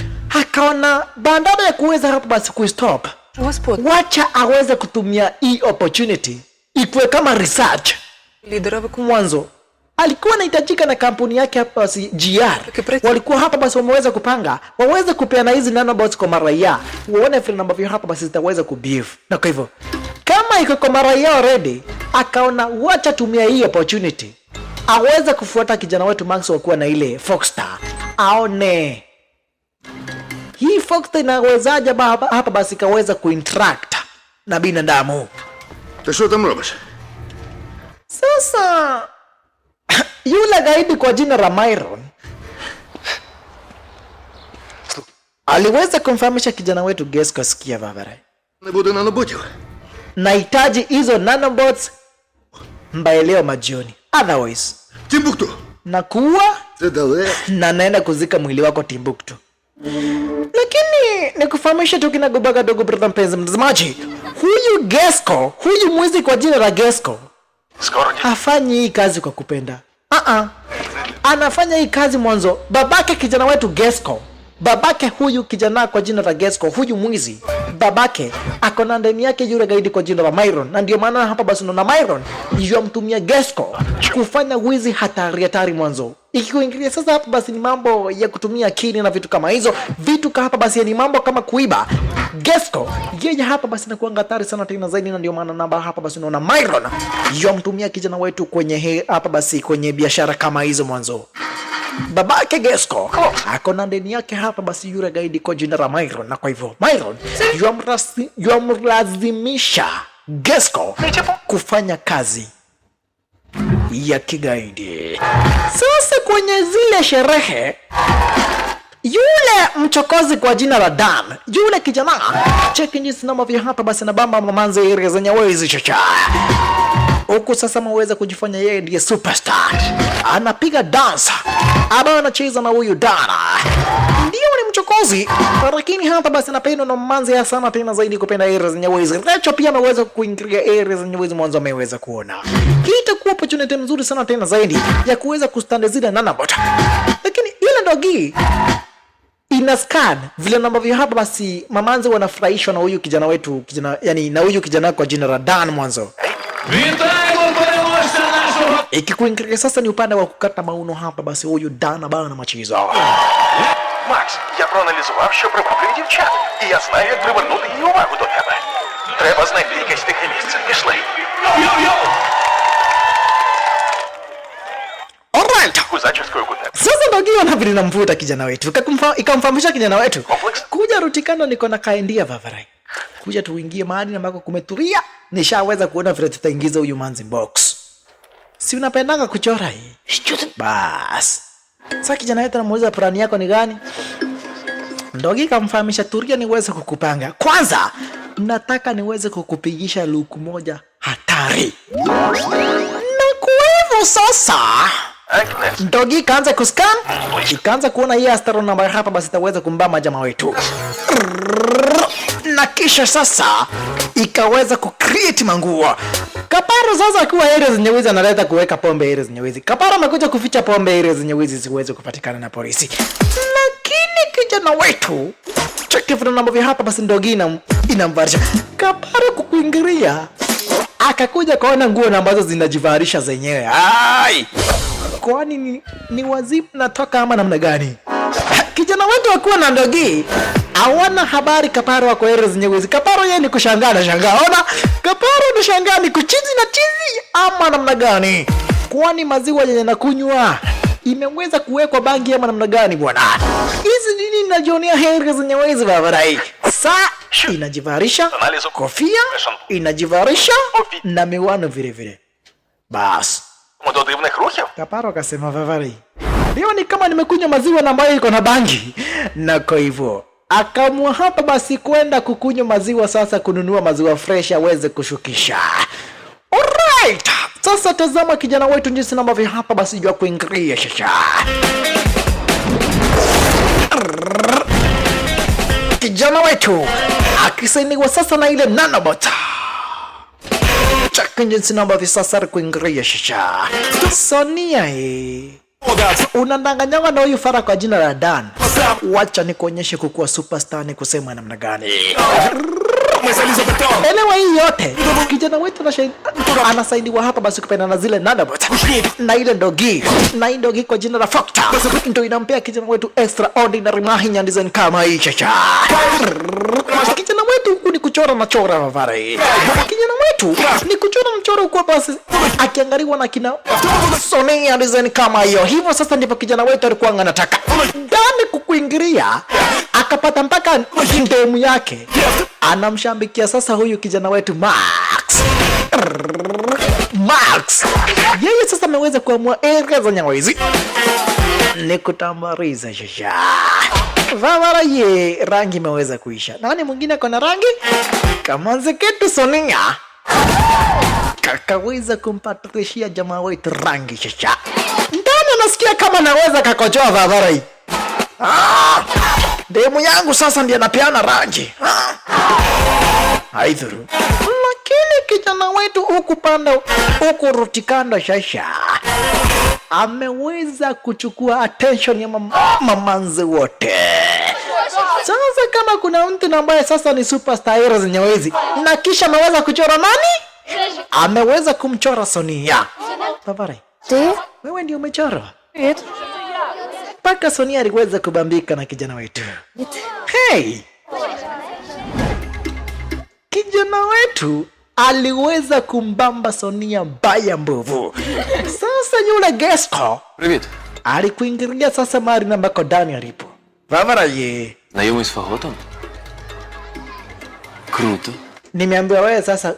akaona bandada ya kuweza hapa basi kuistop. Господи, Wacha aweze kutumia hii opportunity ikuwe kama research. лідера Mwanzo alikuwa anahitajika na kampuni yake hapa basi GR. Walikuwa hapa basi wameweza kupanga waweze kupeana hizi nanobots kwa maraia. Uone vile ambavyo hapa basi zitaweza kubehave. Na kwa hivyo kama iko kwa maraia already akaona wacha tumia hii opportunity. Aweza kufuata kijana wetu Max wakuwa na ile Foxstar. Aone hii Foxstar inawezaje hapa basi kaweza kuinteract na binadamu. Ти що там робиш? Sasa yule gaidi kwa jina la Myron aliweza kumfahamisha kijana wetu Gesko sikia Vavarai. Не буде наноботів. Nahitaji hizo nanobots mbaye leo majioni. Otherwise Тімбукту! nakuwa Це далеко. na naenda kuzika mwili wako Timbuktu. Lakini nikufahamisha tu kinagobaga dogo brother mpenzi mtazamaji. Huyu Gesko, huyu mwizi kwa jina la Gesko Скоро hafanyi hii kazi kwa kupenda. Anafanya hii kazi mwanzo babake kijana wetu Gesko. Babake huyu kijana kwa jina la Gesko, huyu mwizi. Babake akona ndani yake yule gaidi kwa jina la Myron. Na ndio maana hapa basi unaona Myron yamtumia Gesko kufanya wizi hatari mwanzo. Ikikuingilia sasa hapa basi ni mambo ya kutumia akili na vitu kama hizo. Vitu hapa basi ni mambo kama kuiba. Gesko yeye hapa basi anakuwa hatari sana tena zaidi, na ndio maana namba hapa basi unaona Myron yamtumia kijana wetu kwenye hapa basi kwenye biashara kama hizo mwanzo. Babake Gesko akona ndani yake hapa basi yule gaidi kwa jina la Myron, na kwa hivyo Myron yamlazimisha Gesko kufanya kazi ya kigaidi. Sasa kwenye zile sherehe yule mchokozi kwa jina la Dan, yule kijana cheki jinsi namba vya hapa basi na bamba mamanze area zenye wezi chacha. Huku sasa mweza kujifanya yeye ndiye superstar. Anapiga dance aba anacheza na huyu Dana. Ndio ni mchokozi, lakini hapa basi anapendwa na mamanze ya sana tena zaidi kupenda area zenye wezi. Rachel pia ameweza kuingilia area zenye wezi mwanzo ameweza kuona. Hii itakuwa opportunity nzuri sana tena zaidi ya kuweza kustande zile nanobot. Lakini ile dogi ina scan vile ambavyo hapa basi mamanze wanafurahishwa na huyu kijana wetu, yani na huyu kijana kwa jina la Dan mwanzo. Вітаємо Ikikuingilia sasa ni upande wa kukata mauno hapa, basi huyu Dana bana machizo. Макс, я проаналізував, що приваблює дівчат. І я знаю, як привернути її увагу до тебе. Треба знайти якесь тихе місце. Пішли. Alright. У зачіскою куте. Sasa ndio na vile namvuta kijana wetu. Ikamfahamisha kijana wetu. Complex. Kuja rutikano niko na kaendia Vavarai. Kuja tuingie mahali ambako kumetulia. Nishaweza kuona vile tutaingiza huyu manzi box. Si unapendanga kuchora hii? Bas. Sasa kijana wetu anamuuliza plani yako ni gani? Ndogi kamfahamisha tulia niweze kukupanga. Kwanza nataka niweze kukupigisha luku moja hatari. Na kwa hivyo sasa Agnes. Ndogi kaanza kuscan, ikaanza kuona hii astro namba hapa, basi itaweza kumbama jamaa wetu. Na kisha sasa ikaweza kucreate manguo. Kaparo sasa akiwa areas zenye wizi analeta kuweka pombe areas zenye wizi. Kaparo amekuja kuficha pombe areas zenye wizi siweze kupatikana na polisi. Lakini kijana wetu cheki vile namba hapa, basi Ndogi inamvarisha. Kaparo kukuingilia akakuja kaona nguo ambazo zinajivarisha zenyewe. Ai! Kwani ni wazimu natoka ama namna gani? Kijana wetu akiwa na Ndogi hawana habari Kaparo wako areas nyewezi. Kaparo yeye ni kushangaa na shangaa. Ona Kaparo ni shangaa ni kuchizi na chizi ama namna gani? Kwani maziwa yenye nakunywa imeweza kuwekwa bangi ama namna gani bwana? Hizi nini ninajionea areas nyewezi Vavarai. Saa inajivarisha kofia, inajivarisha na miwano vile vile. Bas. До дивних рухів? Kaparo akasema Vavarai, leo ni kama nimekunywa maziwa na ambayo iko na bangi. Na kwa hivyo akaamua hapa basi kwenda kukunywa maziwa, sasa kununua maziwa fresh aweze kushukisha. Alright. Sasa tazama kijana wetu jinsi ambavyo hapa basi jua kuingilia shasha. Kijana wetu akisainiwa sasa na ile nanobot. Chaka jinsi ambavyo sasa kuingilia shasha. Sonia unandanganywa na huyu fara kwa jina la Dan. Wacha nikuonyeshe kukuwa superstar ni kusema namna gani. Elewa hii yote kijana wetu anasaidiwa hapa basi kupenda na zile nanobot na ile Ndogi na Ndogi kwa jina la Factor ndio inampea kijana wetu extraordinary mahinya design kama hii chacha. Kijana wetu ni kuchora na chora Vavarai. Kijana wetu ni kuchora na chora kwa basi akiangaliwa na kina Sonia design kama hiyo. Hivyo sasa ndipo kijana wetu alikuwa anataka ndani kukuingilia akapata mpaka ndemu yake. Anamshambikia sasa huyu kijana wetu Max. Yeye sasa ameweza kuamua area za nyawezi ni kutambariza shasha. Vavarai rangi imeweza kuisha. Nani mwingine kona rangi? Kama Nzeketu Sonia kakaweza kumpatishia jamaa wetu rangi shasha. Ndani anasikia kama naweza kakochoa Vavarai. Demu yangu sasa ndiye anapeana rangi. Haidhuru. Lakini kijana wetu huku panda huku rutikanda shasha ameweza kuchukua attention ya mamanzi wote. Sasa kama kuna mtu ambaye sasa ni superstar areas nyewezi na kisha ameweza kuchora nani? Ameweza kumchora Sonia. Vavarai. Wewe ndio umechora? Paka Sonia aliweza kubambika na kijana wetu. Hey! Kijana wetu aliweza kumbamba Sonia mbaya mbovu. Sasa yule Gesko Привіт. alikuingilia sasa mahali na ambako Dani alipo. Vavarai. Знайомий з Фаготом? Круто. Nimeambiwa wewe sasa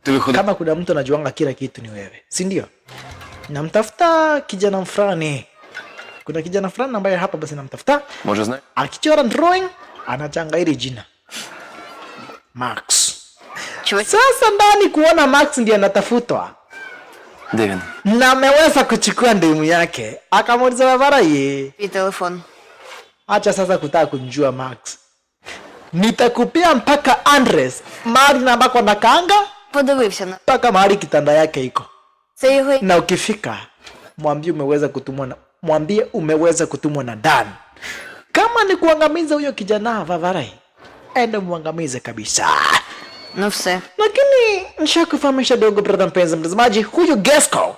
Ти виходить. kama kuna mtu anajuanga kila kitu ni wewe. Si ndio? Namtafuta kijana fulani. Kuna kijana fulani ambaye hapa basi namtafuta. Може знає? Akichora drawing anachanga hili jina Max. Sasa ndani kuona Max ndiye anatafutwa. Де він? Na ameweza kuchukua ndimu yake. Akamuuliza Vavarai, І телефон. acha sasa kutaka kunjua Max. Nitakupia mpaka Andres mahali na ambako nakaanga Подивився на mpaka mahali kitanda yake iko. це його. Na ukifika mwambie umeweza kutumwa na Dan. Kama ni kuangamiza huyo kijana Vavarai, enda muangamize kabisa. Ну все. Lakini nishakufahamisha dogo brother mpenzi mtazamaji, huyu Gesko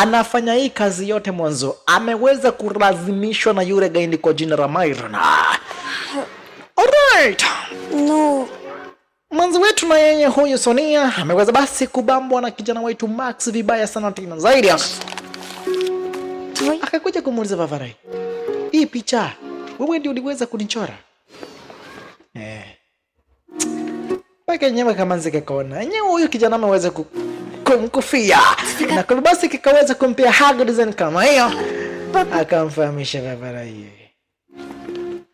anafanya hii kazi yote mwanzo. Ameweza kulazimishwa na yule gaindi kwa jina la Myron. Alright. Ну, Mwanzo wetu na yeye huyu Sonia ameweza basi kubambwa na kijana wetu Max vibaya sana tena zaidi. твой... Akakuja kumuuliza Vavarai, hii picha wewe ndio uliweza kunichora? Paka nyama kama nzike kona. Yenyewe huyu kijana ameweza kumkufia. Na kwa basi kikaweza kumpea hug design kama hiyo. Akamfahamisha Vavarai,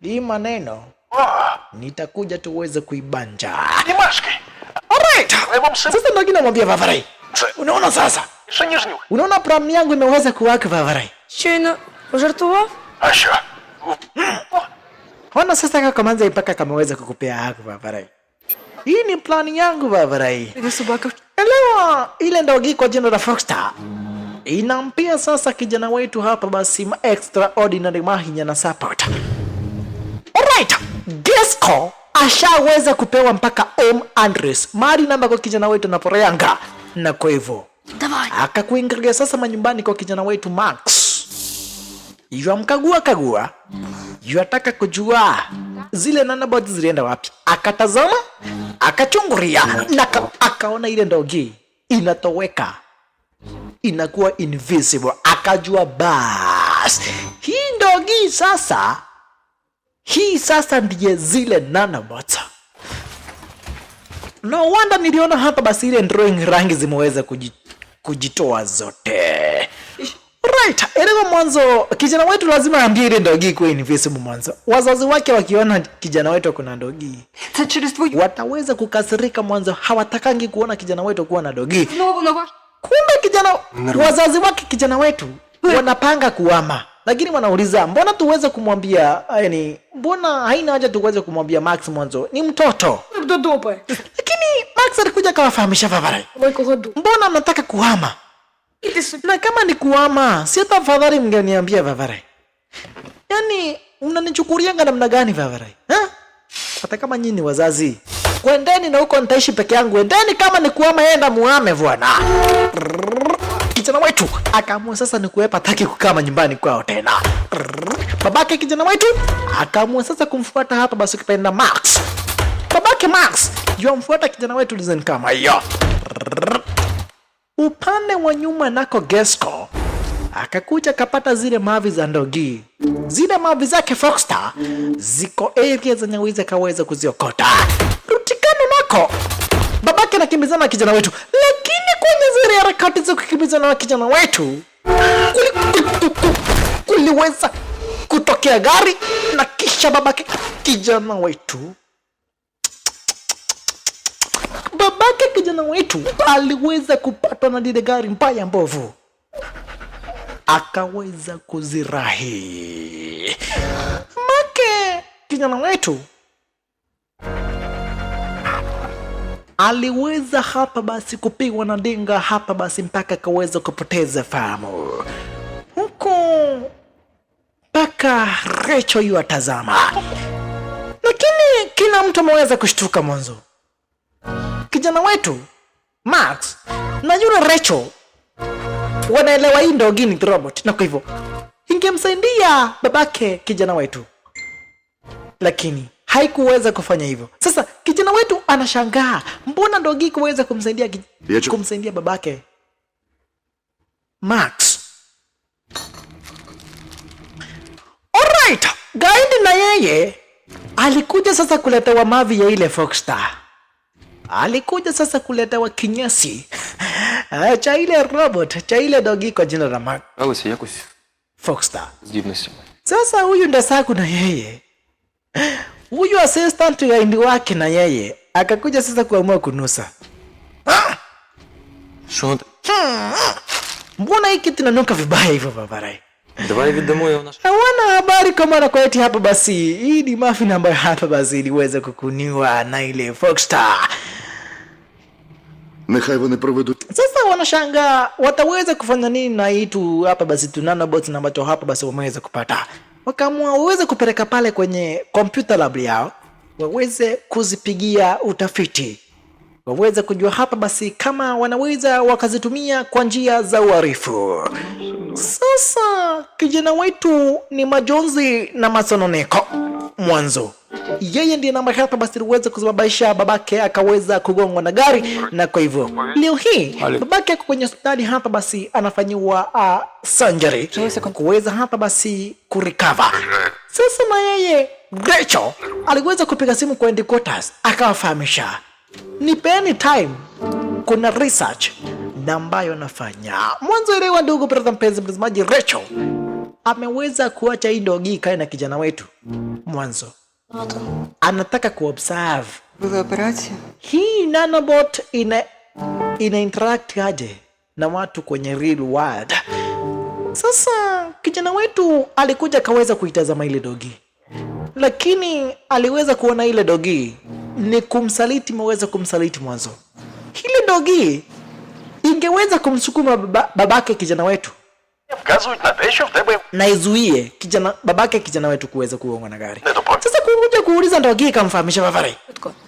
hii maneno nitakuja tuweze kuibanja. Німашки. Alright. Треба все. Sasa ndio kinamwambia Vavarai. Unaona sasa? Що ніжню? Unaona plan yangu imeweza kuwaka Vavarai. Щойно пожартував? А що? Ona sasa kama manza mpaka kameweza kukupea haki Vavarai. Hii ni plan yangu Vavarai. Де собака? Elewa ile ndogi kwa jina la Foxstar. Inampia sasa kijana wetu hapa basi extraordinary mahinya na support. Alright. Gesco ashaweza kupewa mpaka Andres. Mari namba kwa kijana wetu na Poreanga. Na kwa hivyo Давай. akakuingilia sasa manyumbani kwa kijana wetu Max. Kagua. Yataka kujua zile nanobots zilienda wapi. Akatazama, akachungulia na akaona ile ndogi inatoweka. Inakuwa invisible. Akajua bas. Hii sasa ndiye zile nanobots. No wonder niliona hapa basi ile drawing rangi zimeweza kujitoa zote. Right, elewa mwanzo kijana wetu lazima aambie ile ndogi kwa invisible mwanzo. Wazazi wake wakiona kijana wetu kuna ndogi, Це через твою... wataweza kukasirika mwanzo. Hawatakangi kuona kijana wetu kuwa na dogi. Знову на ваш... Kumbe wazazi wake kijana wetu wanapanga kuama. Lakini wanauliza mbona tuweze kumwambia, yani mbona haina haja tuweze kumwambia Max mwanzo, ni mtoto. До дупи. Lakini Max alikuja kawafahamisha Vavarai, Великого ду. mbona mnataka kuhama? Іди собі. Na kama ni kuhama, si tafadhali mngeniambia Vavarai. Yani mnanichukurianga namna gani Vavarai? Hata kama nyinyi wazazi, kwendeni na huko nitaishi peke yangu. Endeni, kama ni kuhama enda muhame bwana. Kijana wetu akaamua sasa ni kuepa, taki kukaa nyumbani kwao tena. Babake kijana wetu akaamua sasa kumfuata hapa basi kipenda Max. Babake Max yomfuata kijana wetu design kama hiyo. Upande wa nyuma nako Gesco akakuja kapata zile mavi za ndogi. Zile mavi zake Foxstar ziko area zenye wizi kaweza kuziokota. Rutikano nako babake nakimbizana na kijana wetu, lakini kwenye zile harakati za kukimbizana na kijana wetu kuliweza kutokea gari na kisha babake kijana wetu aliweza kupatwa na lile gari mbaya mbovu, akaweza kuzirahi. Make kijana wetu aliweza hapa basi kupigwa na dinga hapa basi mpaka akaweza kupoteza fahamu, huku mpaka Rachel yu atazama, lakini kila mtu ameweza kushtuka mwanzo. Kijana wetu Max na yule Rachel wanaelewa hii ndogi ni robot, na kwa hivyo ingemsaidia babake kijana wetu, lakini haikuweza kufanya hivyo. Sasa kijana wetu anashangaa, mbona ndogi kuweza kumsaidia babake Max. Alright, guide na yeye alikuja sasa kuletewa mavi ya ile Foxstar. Alikuja sasa kuletewa kinyesi cha ile robot, cha ile dogi kwa jina la Max. Алися якось Foxstar. здібності. Sasa huyu ndasaku na yeye, huyu assistant ya indi wake na yeye akakuja sasa kuamua kunusa. Що? Mbona hiki tunanuka vibaya hivyo babarai? Давай віддамо його наш. Hawana habari kama na kweti hapa basi. Hii ni muffin ambayo hapa basi iliweza kukuniwa na ile Foxstar. Нехай вони проведуть. Sasa wanashanga wataweza kufanya nini na hii tu hapa basi tu nanobots na ambacho hapa basi wameweza kupata. Wakaamua waweze kupeleka pale kwenye computer lab yao, waweze kuzipigia utafiti. waweze kujua hapa basi kama wanaweza wakazitumia kwa njia za uhalifu. Sasa kijana wetu ni majonzi na masononeko mwanzo. Yeye ndiye namba hapa basi aliweza kusababisha babake akaweza kugongwa na gari, na kwa hivyo leo hii babake ako kwenye hospitali hapa basi anafanyiwa surgery kuweza hapa basi kurecover. Sasa na yeye Rachel aliweza kupiga simu kwa headquarters akawafahamisha, nipeni time, kuna research na ambayo nafanya. Mwanzo elewa ndugu brother mpenzi mtazamaji, Rachel ameweza kuacha hii dogi kae na kijana wetu. Mwanzo anataka kuobserve Була операція. hii nanobot ina interact aje na watu kwenye real world. Sasa kijana wetu alikuja kaweza kuitazama ile dogi, lakini aliweza kuona ile dogi ni kumsaliti, meweza kumsaliti mwanzo. Ile dogi ingeweza kumsukuma babake kijana wetu Вказують на те, що в тебе na izuie babake kijana wetu kuweza kuongwa na gari. недопоміг. Sasa kuja kuuliza dogi kamfahamisha Vavarai,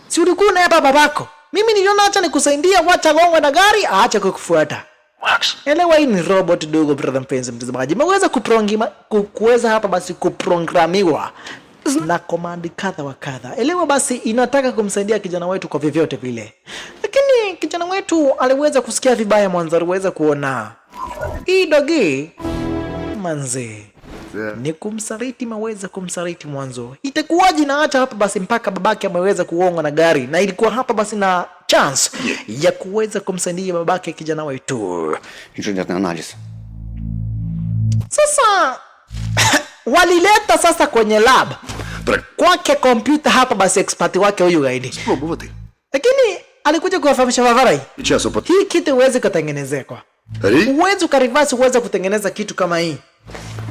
si ulikuwa na hapa babako? Mimi niliona acha nikusaidia, wacha gongwa na gari, aacha kukufuata. Макс, Elewa hii ni robot dogo brother mpenzi mtazamaji. Imeweza kuweza hapa basi kuprogramiwa na command kadha wa kadha. Elewa basi inataka kumsaidia kijana wetu kwa vyovyote vile. Lakini kijana wetu aliweza kusikia vibaya mwanzo, aliweza kuona hii dogi manze ni kumsaliti, maweza kumsaliti mwanzo. Itakuwaje na hata hapa basi mpaka babake ameweza kuongwa na gari, na ilikuwa hapa basi na chance ya kuweza kumsaidia babake kijana wetu. Інженерний аналіз. Sasa walileta sasa kwenye lab kwake kompyuta hapa basi expert wake huyu gaidi, Спробувати. lakini alikuja kuwafahamisha Vavarai, Часу по hii kitu uweze kutengenezekwa, uweze ukarivasi, uweze kutengeneza kitu kama hii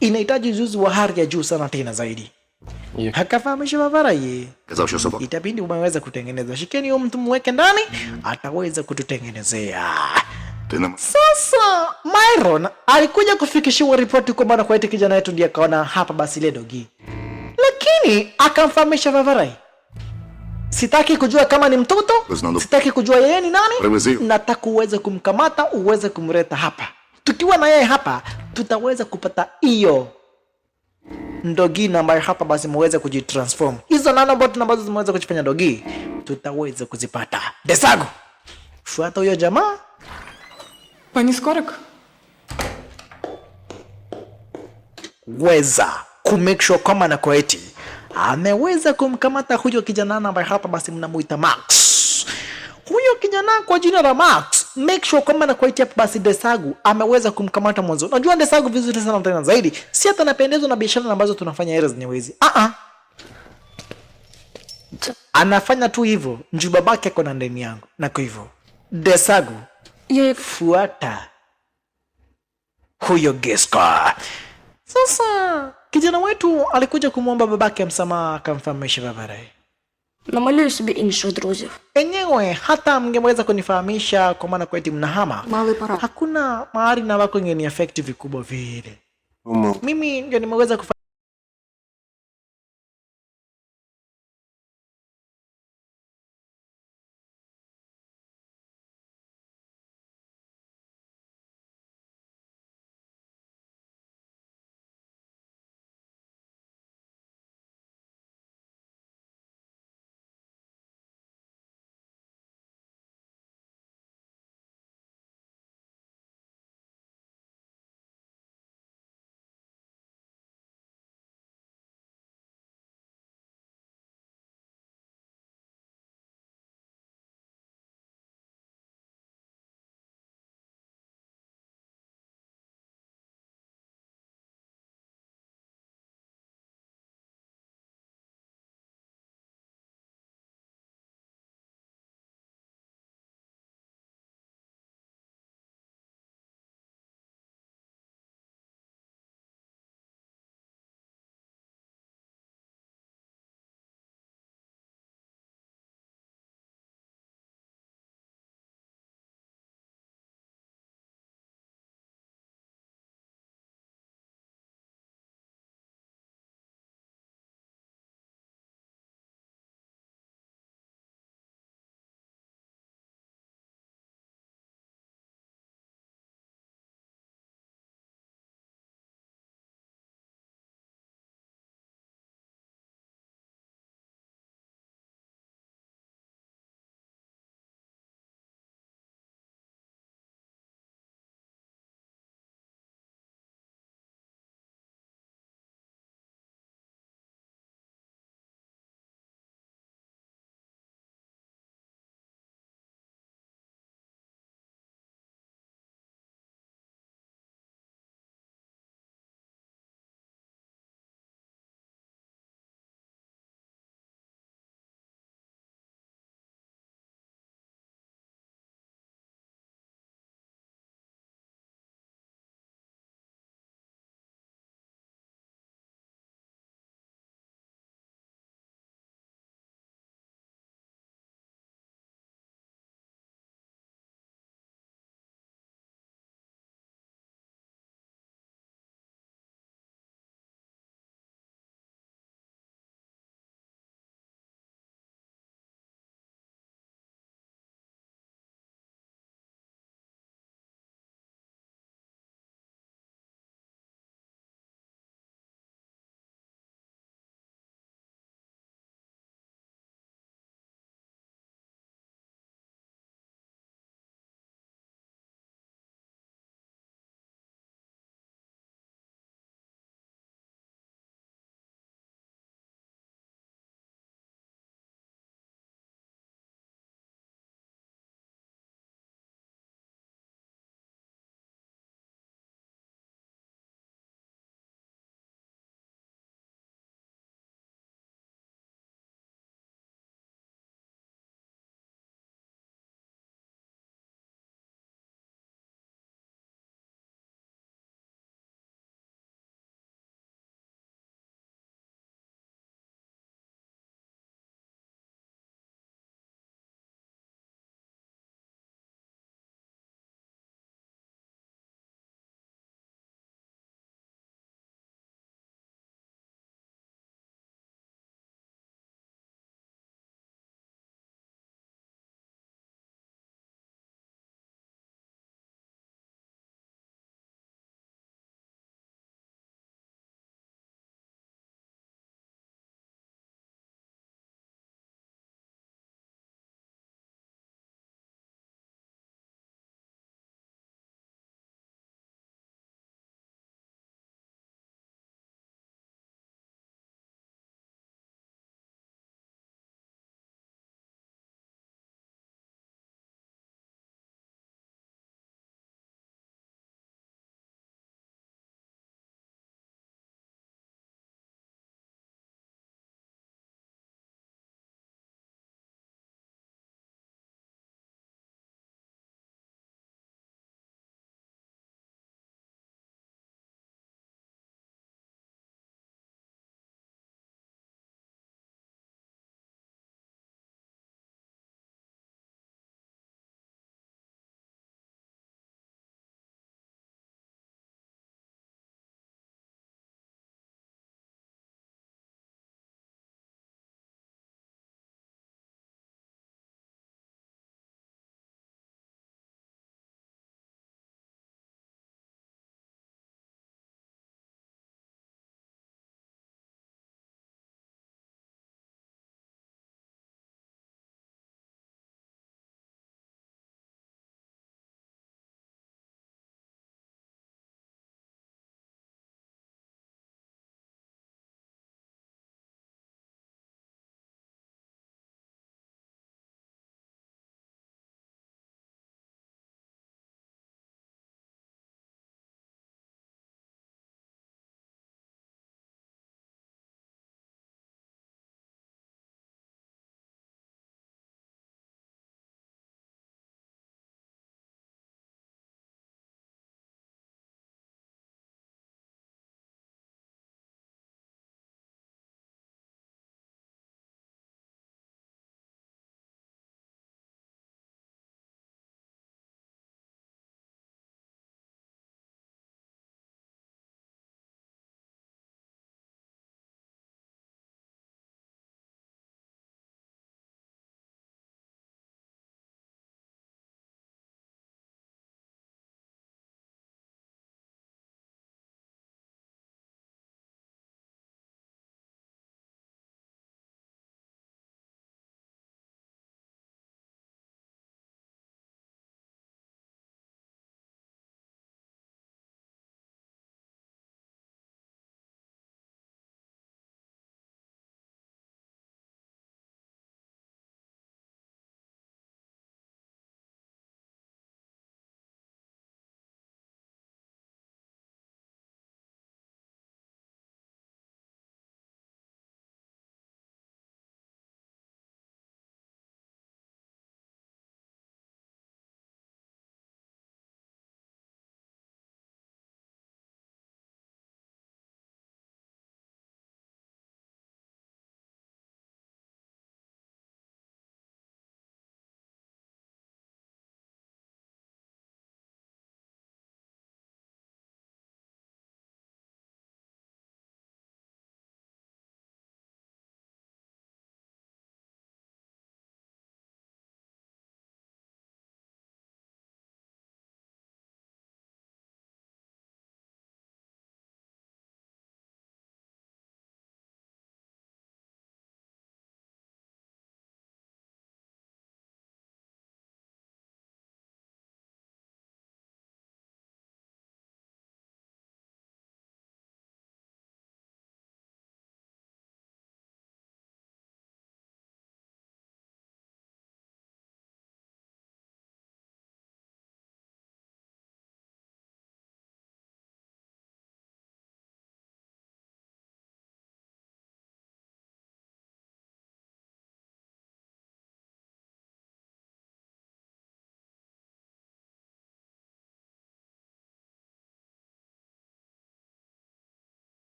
inahitaji ujuzi wa hali ya juu sana tena zaidi. Hakafahamisha Vavarai, казав, що собака. itabidi umeweza kutengeneza, shikeni huyo mtu mweke ndani, ataweza kututengenezea. Ти нам Sasa Myron alikuja kufikishiwa ripoti kwamba na kwaiti kijana wetu ndiye akaona hapa basi ile dogi, lakini akamfahamisha Vavarai, sitaki kujua kama ni mtoto, sitaki kujua yeye ni nani, nataka uweze kumkamata, uweze kumleta hapa. Tukiwa na yeye hapa tutaweza kupata hiyo dogi ambayo hapa basi muweze kujitransform. Hizo nanobot ambazo zimeweza kujifanya dogi tutaweza kuzipata. Desagu, fuata huyo jamaa. Пані Скорик? Weza kumake sure kama na kwaiti ameweza kumkamata huyo kijana ambaye hapa basi mnamuita Max. Huyo kijana kwa jina la Max, make sure kama na kwaiti hapa basi Desagu ameweza kumkamata mwanzo. Unajua Desagu vizuri sana tena zaidi, si hata napendezwa na biashara ambazo tunafanya errors nyewezi. Anafanya tu hivyo njoo babake ako na ndani yangu, na kwa hivyo Desagu fuata huyo Geska. Sasa kijana wetu alikuja kumwomba babake msamaha, akamfahamisha Vavarai. Намалюю собі інших друзів. Enyewe hata mngeweza kunifahamisha kwa maana kweti mnahama, Малий парад. hakuna mahali na wako ingeni affect vikubwa vile. Mimi ndio nimeweza